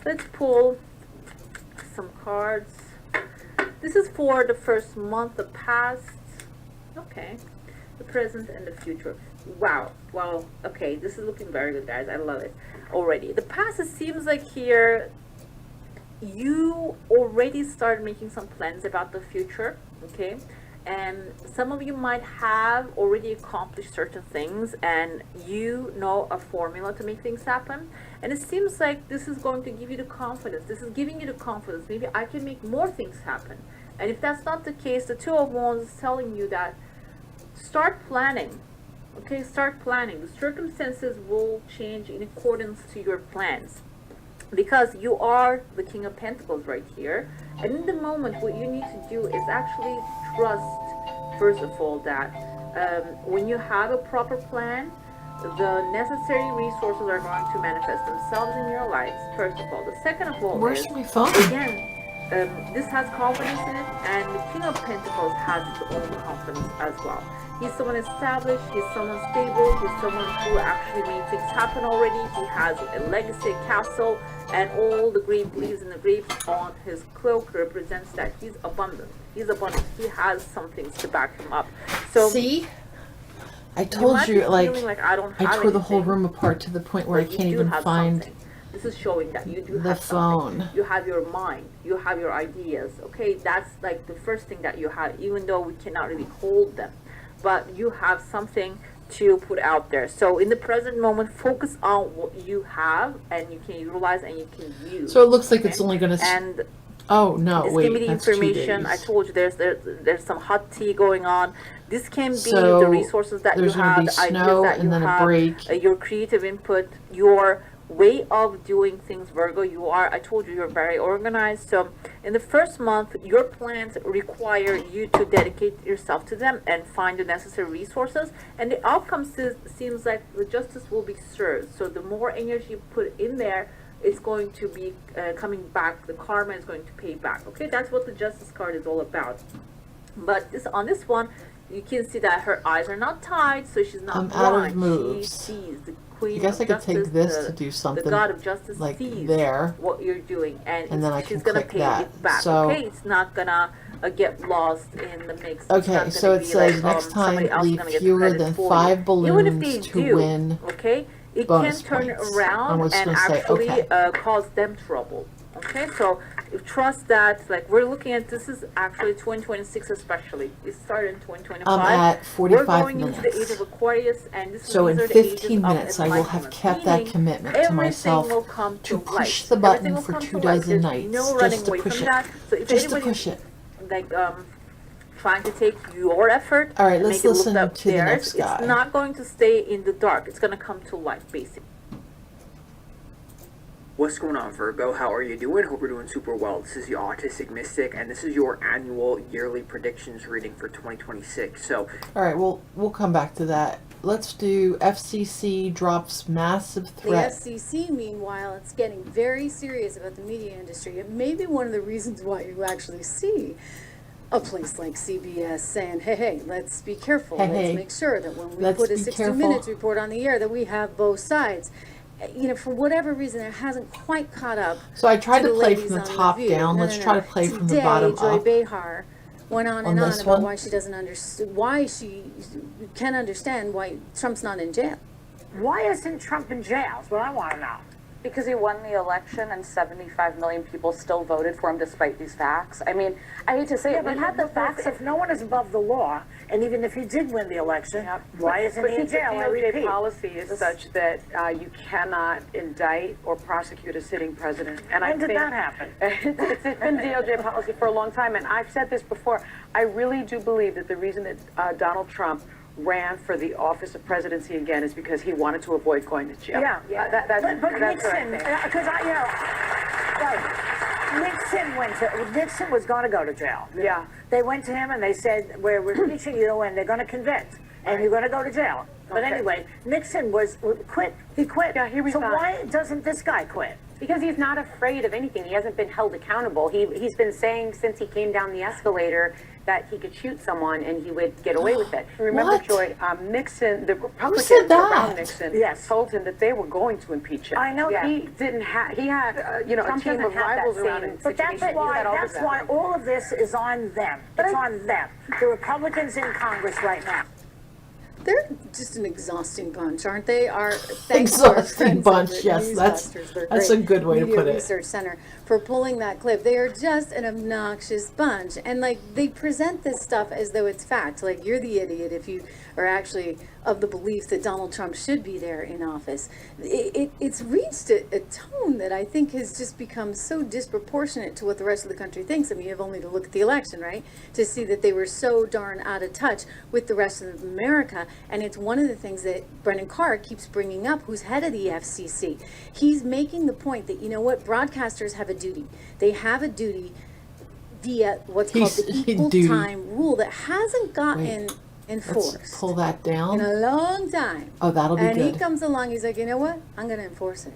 Let's pull some cards. This is for the first month, the past, okay, the present, and the future. Wow, okay, this is looking very good, guys. I love it already. The past, it seems like here you already started making some plans about the future, okay, and some of you might have already accomplished certain things, and you know a formula to make things happen. And it seems like this is going to give you the confidence. This is giving you the confidence. Maybe I can make more things happen. And if that's not the case, the 2 of Wands is telling you that start planning. Okay, start planning. The circumstances will change in accordance to your plans, because you are the King of Pentacles right here. And in the moment, what you need to do is actually trust, first of all, that when you have a proper plan, the necessary resources are going to manifest themselves in your lives, first of all. The second of all, Where's my phone? Again, this has confidence in it, and the King of Pentacles has his own confidence as well. He's someone established, he's someone stable, he's someone who actually made things happen already. He has a legacy, a castle, and all the grape leaves and the grapes on his cloak represents that he's abundant. He's abundant. He has some things to back him up. So see, I told you, like I tore the whole room apart to the point where I can't even find This is showing that you do The have something. phone. You have your mind. You have your ideas. Okay, that's like the first thing that you have, even though we cannot really hold them. But you have something to put out there. So in the present moment, focus on what you have and you can utilize and you can use. So it looks like it's only going to... And Oh, no, this wait, can be the that's 2 information. I days. told you there's some hot tea going on. This can be So the resources that you there's gonna have, be the ideas snow that you and then a have, break. your creative input, your way of doing things, Virgo. I told you, you're very organized. So in the first month, your plans require you to dedicate yourself to them and find the necessary resources. And the outcome seems like the justice will be served. So the more energy you put in there, it's going to be coming back. The karma is going to pay back. Okay, that's what the justice card is all about. But on this one, you can see that her eyes are not tied, so she's not I'm blind. out of moves. She sees the queen. I guess of I could take justice, this to do something The god of justice like sees there, what you're doing, and then I she's can gonna click pay that. it back. So- okay, it's not gonna get lost in the mix. It's Okay, not so gonna it be says like, next time somebody else is leave gonna get fewer credit than for 5 you. Even if balloons they to do, win okay, it bonus can turn points. around I'm just and gonna say, actually okay. cause them trouble. Okay, so trust that, like, we're looking at, this is actually 2026 especially. It started in 2025. I'm at 45 We're going into the minutes. age of Aquarius, and So in these are the ages 15 of minutes, I will have enlightenment, kept that meaning commitment to everything myself will come to to push light. the button Everything will for come 2 to light. dozen There's nights, no running just to away push from it. that. So if Just to anybody's push it. like trying to take your effort, All right, and let's make it look listen up to the theirs, next guy. it's not going to stay in the dark. It's going to come to light, basically. What's going on, Virgo? How are you doing? Hope you're doing super well. This is the Autistic Mystic, and this is your annual yearly predictions reading for 2026. So, All right, we'll come back to that. Let's do FCC drops massive The threat. FCC, meanwhile, it's getting very serious about the media industry. It may be one of the reasons why you actually see a place like CBS saying, hey, let's be careful. Hey, let's hey, make sure that when we let's put a be 60 careful." Minutes report on the air that we have both sides. You know, for whatever reason, it hasn't quite caught up. So I tried to the play ladies from the on top View. down. No, Let's no, try no. to play from the Today, bottom Joy up. Behar went on On and on this about one? why she doesn't understand, why she can't understand why Trump's not in jail. Why isn't Trump in jail? Is what I want to know. Because he won the election and 75 million people still voted for him despite these facts. I mean, I hate to say it, we had the facts if no one is above the law, and even if he did win the election, why isn't he in jail? I DOJ repeat. policy is such that you cannot indict or prosecute a sitting president. And When I did think that happen? it's been DOJ policy for a long time, and I've said this before. I really do believe that the reason that Donald Trump ran for the office of presidency again is because he wanted to avoid going to jail. But That's what I Nixon, think. because Nixon was going to go to jail. Yeah. They went to him and they said, we're impeaching you and they're going to convict and you're going to go to jail. But Okay. anyway, Nixon quit. He quit. Yeah, he So resigned. why doesn't this guy quit? because he's not afraid of anything. He hasn't been held accountable. He's been saying since he came down the escalator that he could shoot someone and he would get away with it. Remember, What? Joy, Nixon, the Republicans said that? around Nixon Yes. told him that they were going to impeach him. I know that. He didn't have, he had, a Trump team doesn't of have that rivals around same him. But that's situation. why, You had all that's of why them. all of this is on them. It's on them. The Republicans in Congress right now. They're just an exhausting bunch, aren't they? Thanks to our Exhausting friends bunch, over at yes, that's Newsbusters. They're a great. good way to Media put it. Research Center for pulling that clip. They are just an obnoxious bunch, and like they present this stuff as though it's fact. Like you're the idiot if you are actually of the belief that Donald Trump should be there in office. It's reached a tone that I think has just become so disproportionate to what the rest of the country thinks. I mean, you have only to look at the election, right, to see that they were so darn out of touch with the rest of America. And it's one of the things that Brennan Carr keeps bringing up, who's head of the FCC. He's making the point that, you know what, broadcasters have a duty. They have a duty via what's called the equal Duty. time rule that hasn't gotten Let's enforced pull that in down. a long time. Oh, that'll be And he good. comes along, he's like, you know what? I'm going to enforce it.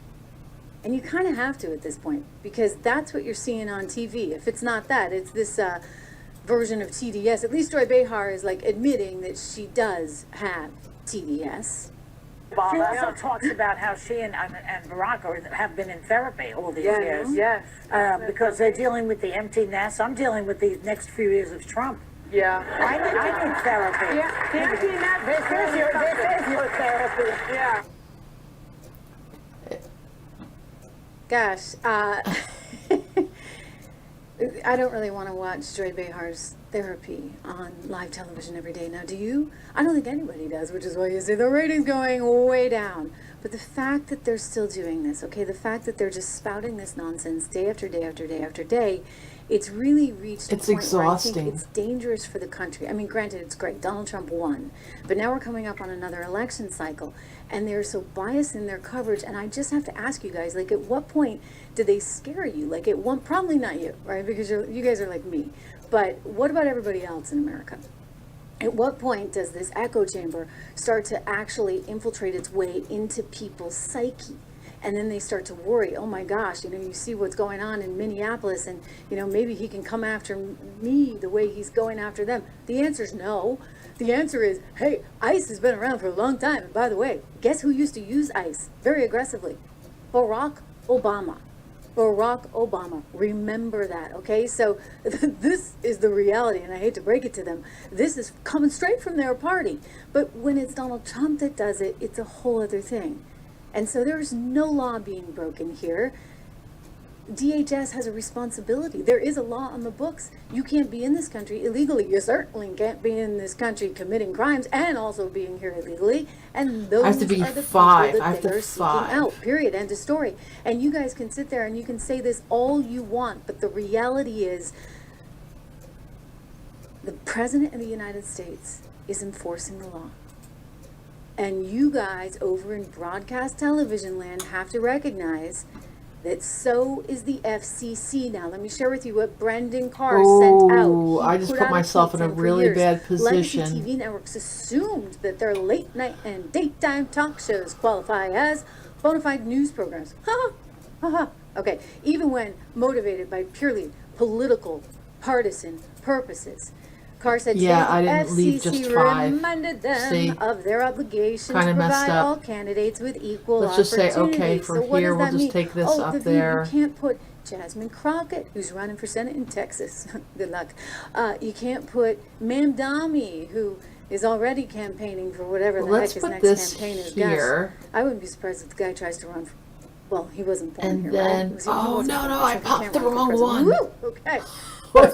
And you kind of have to at this point, because that's what you're seeing on TV. If it's not that, it's this version of TDS. At least Joy Behar is like admitting that she does have TDS. She also talks about how she and Barack have been in therapy all these years. Yes. Because they're dealing with the empty nest. I'm dealing with the next few years of Trump. Yeah. I need therapy. Yeah, this is your therapy. Yeah. Gosh, I don't really want to watch Joy Behar's therapy on live television every day. Now, do you? I don't think anybody does, which is why you see the ratings going way down. But the fact that they're still doing this, okay, the fact that they're just spouting this nonsense day after day after day after day, it's really reached a It's point where I exhausting. think it's dangerous for the country. I mean, granted, it's great. Donald Trump won. But now we're coming up on another election cycle. And they're so biased in their coverage. And I just have to ask you guys, like, at what point did they scare you? Like, at one, probably not you, right? Because you guys are like me. But what about everybody else in America? At what point does this echo chamber start to actually infiltrate its way into people's psyche? And then they start to worry, oh my gosh, you see what's going on in Minneapolis, and, maybe he can come after me the way he's going after them. The answer is no. The answer is, hey, ICE has been around for a long time. And by the way, guess who used to use ICE very aggressively? Barack Obama. Barack Obama. Remember that, okay? So this is the reality, and I hate to break it to them. This is coming straight from their party. But when it's Donald Trump that does it, it's a whole other thing. And so there's no law being broken here. DHS has a responsibility. There is a law on the books. You can't be in this country illegally. You certainly can't be in this country committing crimes and also being here illegally. And those I have to be are the 5. people I that have they to are seeking 5. out. Period. End of story. And you guys can sit there and you can say this all you want, but the reality is the President of the United States is enforcing the law. And you guys over in broadcast television land have to recognize that so is the FCC now. Let me share with you what Brendan Carr sent out. Oh, I just put myself in a really bad position. Legacy TV networks assumed that their late night and daytime talk shows qualify as bona fide news programs. Ha ha ha. Okay, even when motivated by purely political, partisan purposes. Carr said Yeah, today I the didn't leave FCC just 5. reminded them See? of their obligation Kinda to messed provide up. all candidates with equal Let's just say, opportunity. okay, from So what here, does we'll that just mean? take this Oh, up the view, there. You can't put Jasmine Crockett, who's running for Senate in Texas. Good luck. You can't put Mamdani, who is already campaigning for whatever Well, the heck let's his put next this campaign is. here. Gosh, I wouldn't be surprised if the guy tries to run for, well, he wasn't born And here, then- right? Was he oh, wasn't no, born no, here, I so he popped can't the run for wrong president. one. Woo! Okay.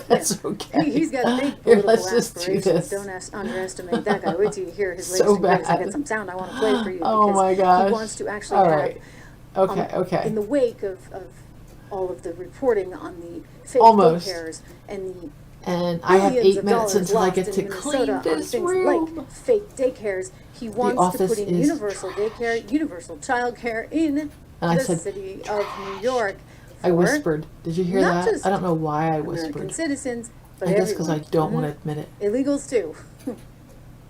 That's okay. He's got big Here, political let's just do aspirations. this. Don't underestimate that guy. Wait till you hear his So latest and greatest. I bad. got some sound I want to play for you Oh because my gosh. he wants to actually All have, right. Okay, okay. in the wake of all of the reporting on the fake Almost. daycares and the And I have billions 8 of minutes dollars until I lost get in to Minnesota clean on this things room. like fake daycares. He wants to office put in is universal daycare, universal childcare in And I the said- city of New York. I for whispered. Did you hear not that? just I don't know why I American whispered. citizens, but I guess because I everyone. don't want Mhm. to admit it. Illegals too.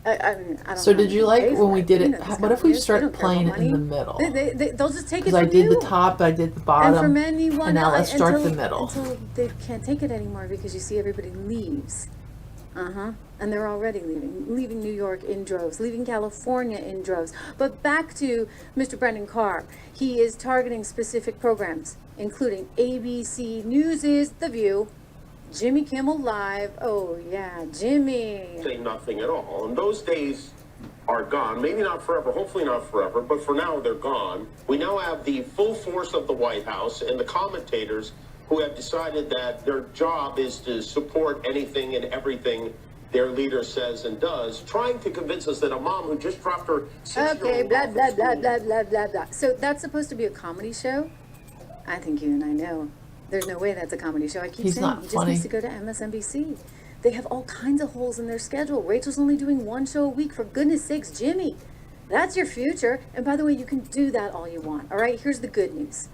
I mean, I don't So know did how you they like pay when for we it, did but it? you know, these What if we companies, they start don't care playing about it in the money. middle? They'll just take it Because I from did you. the top, I did the And bottom, from anyone and now else, let's start until, the middle. until they can't take it anymore because you see everybody leaves. And they're already leaving New York in droves, leaving California in droves. But back to Mr. Brendan Carr. He is targeting specific programs, including ABC News' The View, Jimmy Kimmel Live. Oh yeah, Jimmy. Say nothing at all. And those days are gone. Maybe not forever, hopefully not forever, but for now they're gone. We now have the full force of the White House and the commentators who have decided that their job is to support anything and everything their leader says and does, trying to convince us that a mom who just dropped her 6-year-old Okay, blah, off blah, at blah, school- blah, blah, blah, blah. So that's supposed to be a comedy show? I think you and I know. There's no way that's a comedy show. I keep He's saying not he just funny. needs to go to MSNBC. They have all kinds of holes in their schedule. Rachel's only doing one show a week. For goodness sakes, Jimmy, that's your future. And by the way, you can do that all you want. All right, here's the good news.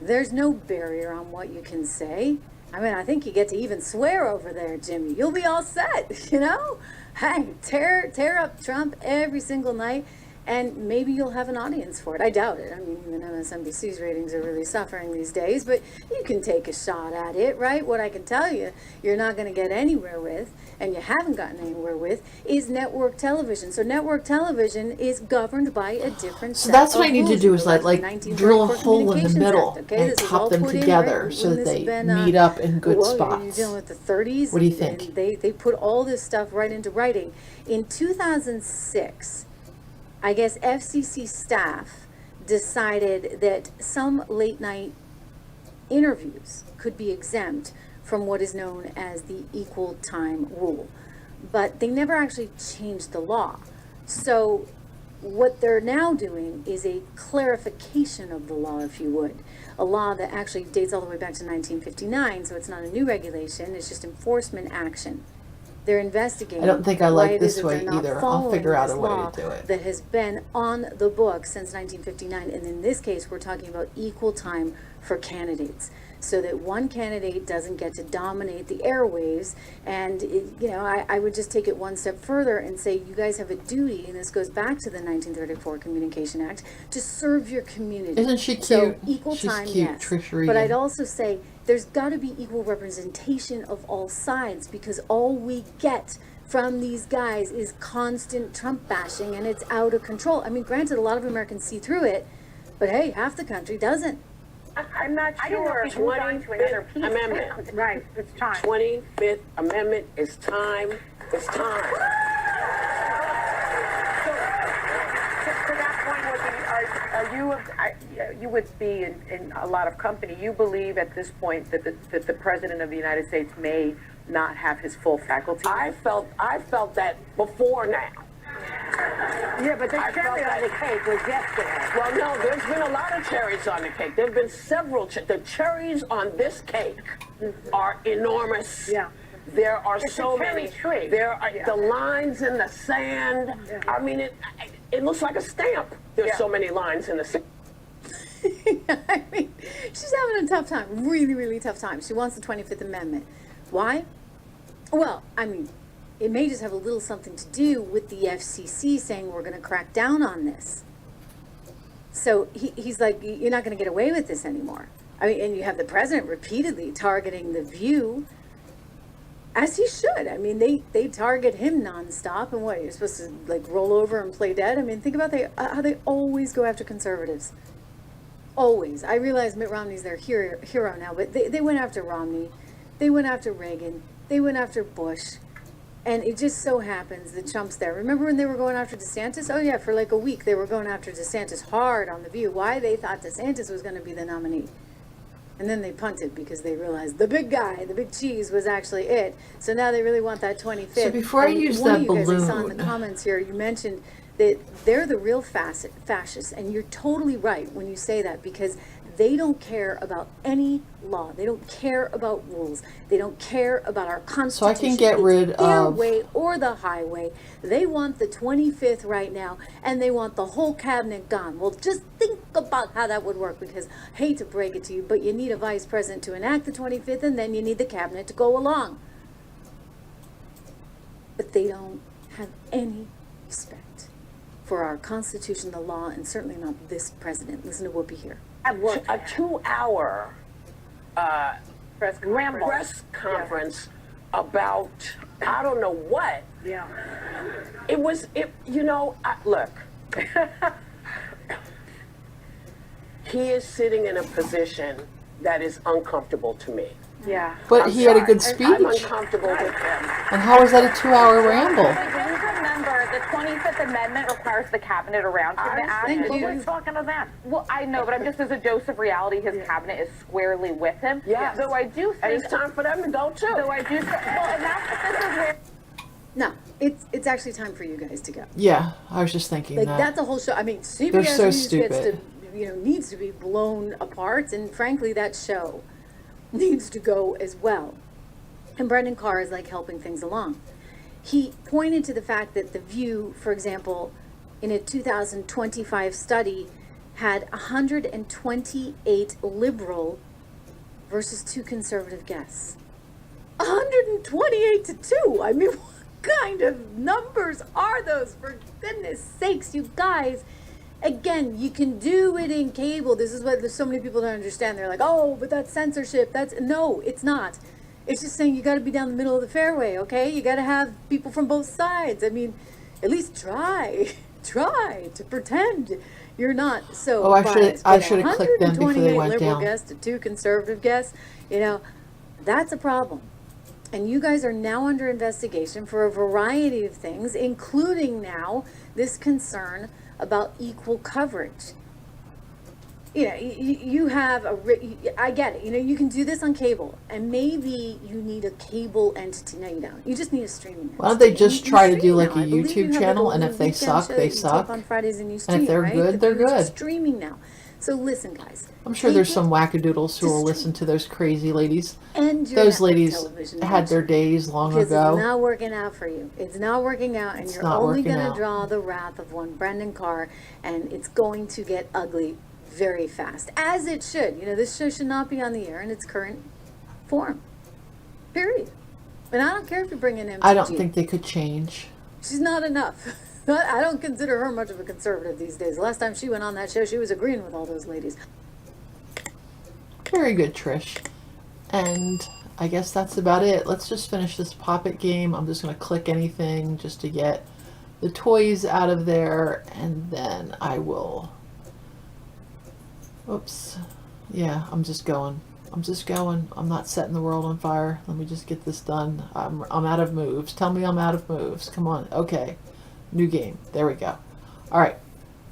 There's no barrier on what you can say. I mean, I think you get to even swear over there, Jimmy. You'll be all set, you know? Hey, tear up Trump every single night, and maybe you'll have an audience for it. I doubt it. I mean, even MSNBC's ratings are really suffering these days, but you can take a shot at it, right? What I can tell you, you're not going to get anywhere with, and you haven't gotten anywhere with, is network television. So network television is governed by a different So set that's what of I need to rules. do You is go back like to the drill a 1934 hole in the Communications middle Act, okay? and This is pop all them put in, together right, so when that this they has been, meet up in good well, spots. You're dealing with the 30s. What do you think? And they put all this stuff right into writing. In 2006, I guess FCC staff decided that some late night interviews could be exempt from what is known as the equal time rule. But they never actually changed the law. So what they're now doing is a clarification of the law, if you would. A law that actually dates all the way back to 1959, so it's not a new regulation, it's just enforcement action. They're investigating. I don't think I why like it is this that way they're not either. I'll following figure out this a way law to do it. that has been on the books since 1959, and in this case, we're talking about equal time for candidates, so that one candidate doesn't get to dominate the airwaves. And I would just take it one step further and say you guys have a duty, and this goes back to the 1934 Communication Act, to serve your community. Isn't she cute? So equal She's time, cute, yes. Trish But Regan. I'd also say there's got to be equal representation of all sides, because all we get from these guys is constant Trump bashing, and it's out of control. I mean, granted, a lot of Americans see through it, but hey, half the country doesn't. I'm not I didn't know sure. if we moved on to another piece. Amendment. Right, it's time. 25th Amendment is time. It's time. To that point, you would be in a lot of company. You believe at this point that the President of the United States may not have his full faculty? I felt that before now. Yeah, but the cherry on the cake was yesterday. Well, no, there's been a lot of cherries on the cake. There have been several. The cherries on this cake are enormous. Yeah. There are It's so a cherry many. tree. There are Yeah. the lines in the sand. Yeah. I mean, it looks like a stamp. There's Yeah. so many lines in the sand. I mean, she's having a tough time, really, really tough time. She wants the 25th Amendment. Why? Well, I mean, it may just have a little something to do with the FCC saying we're going to crack down on this. So he's like, you're not going to get away with this anymore. I mean, and you have the president repeatedly targeting The View, as he should. I mean, they target him nonstop, and what, you're supposed to like roll over and play dead? I mean, think about how they always go after conservatives. Always. I realize Mitt Romney's their hero now, but they went after Romney, they went after Reagan, they went after Bush, and it just so happens that Trump's there. Remember when they were going after DeSantis? Oh yeah, for like a week they were going after DeSantis hard on The View. Why? They thought DeSantis was going to be the nominee. And then they punted because they realized the big guy, the big cheese, was actually it. So now they really want that 25th. So before I And use one that of you guys, I saw in balloon- the comments here, you mentioned that they're the real fascists, and you're totally right when you say that, because they don't care about any law. They don't care about rules. They don't care about our Constitution. So I can get It's rid their of- way or the highway. They want the 25th right now, and they want the whole cabinet gone. Well, just think about how that would work, because I hate to break it to you, but you need a vice president to enact the 25th, and then you need the cabinet to go along. But they don't have any respect for our Constitution, the law, and certainly not this president. Listen to Whoopi here. A 2-hour press conference about I don't know what. Yeah. Look. He is sitting in a position that is uncomfortable to me. Yeah. But I'm he had a sorry. good speech. I'm uncomfortable with him. And how was that a 2-hour ramble? Just remember, the 25th Amendment requires the cabinet around him to act. Thank But you. we're talking to them. Well, I know, but I'm just as a dose of reality, his cabinet is squarely with him. Yes. Though I do And think, it's time for them to go too. though I do, well, and this is where. No, it's actually time for you guys to go. Yeah, I was just thinking Like, that. that's a whole show. I mean, CBS They're so News gets to, stupid. needs to be blown apart, and frankly, that show needs to go as well. And Brendan Carr is like helping things along. He pointed to the fact that The View, for example, in a 2025 study, had 128 liberal versus 2 conservative guests. 128 to 2. I mean, what kind of numbers are those? For goodness sakes, you guys. Again, you can do it in cable. This is what there's so many people don't understand. They're like, oh, but that's censorship. No, it's not. It's just saying you got to be down the middle of the fairway, okay? You got to have people from both sides. I mean, at least try to pretend you're not so Oh, I biased. should've But clicked them before they 128 went liberal down. guests to 2 conservative guests, that's a problem. And you guys are now under investigation for a variety of things, including now this concern about equal coverage. you know, you have I get it. You know, you can do this on cable, and maybe you need a cable entity. No, you don't. You just need a streaming entity. Why don't they just You try to do stream like now. a I believe you YouTube have, channel, like, a and little if they weekend suck, show they that you suck. tape on Fridays and you And stream, if they're right? good, But they're there's good. streaming now. So listen, guys. I'm sure take there's it some wackadoodles who will to listen to those crazy ladies. and your Those network ladies television had their eventually. days long Because ago. it's not working out for you. It's not working out, and It's you're not only working going to out. draw the wrath of one Brendan Carr, and it's going to get ugly very fast, as it should. You know, this show should not be on the air in its current form. Period. And I don't care if you bring in MTG. I don't think they could change. She's not enough. I don't consider her much of a conservative these days. Last time she went on that show, she was agreeing with all those ladies. Very good, Trish. And I guess that's about it. Let's just finish this Pop-It game. I'm just going to click anything just to get the toys out of there, and then I will... Oops. Yeah, I'm just going. I'm not setting the world on fire. Let me just get this done. I'm out of moves. Tell me I'm out of moves. Come on. Okay. New game. There we go. All right.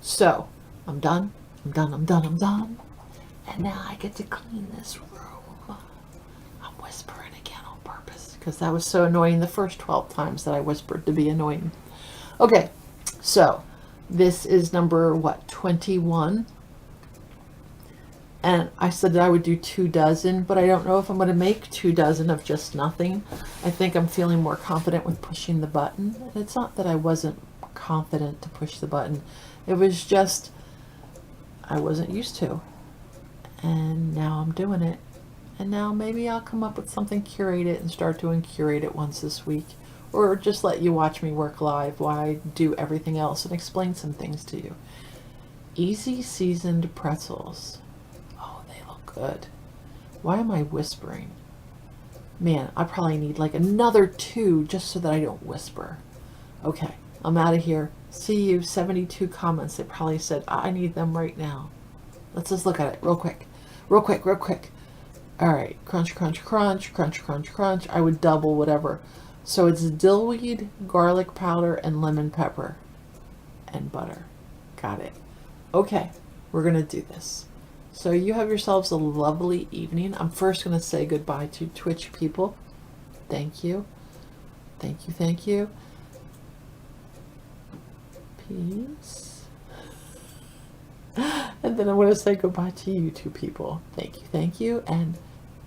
So, I'm done. I'm done. And now I get to clean this room. I'm whispering again on purpose because that was so annoying the first 12 times that I whispered to be annoying. Okay. So, this is number, 21? And I said that I would do 24, but I don't know if I'm going to make 24 of just nothing. I think I'm feeling more confident with pushing the button. And it's not that I wasn't confident to push the button. It was just I wasn't used to. And now I'm doing it. And now maybe I'll come up with something, curate it, and start doing curate it once this week. Or just let you watch me work live while I do everything else and explain some things to you. Easy seasoned pretzels. Good. Why am I whispering? Man, I probably need like another 2 just so that I don't whisper. Okay, I'm out of here. See you. 72 comments. They probably said, I need them right now. Let's just look at it real quick. Real quick. All right. Crunch, crunch, crunch, crunch, crunch, crunch. I would double whatever. So it's dillweed, garlic powder, and lemon pepper. And butter. Got it. Okay, we're going to do this. So you have yourselves a lovely evening. I'm first going to say goodbye to Twitch people. Thank you. Thank you. Peace. And then I'm going to say goodbye to you two people. Thank you. And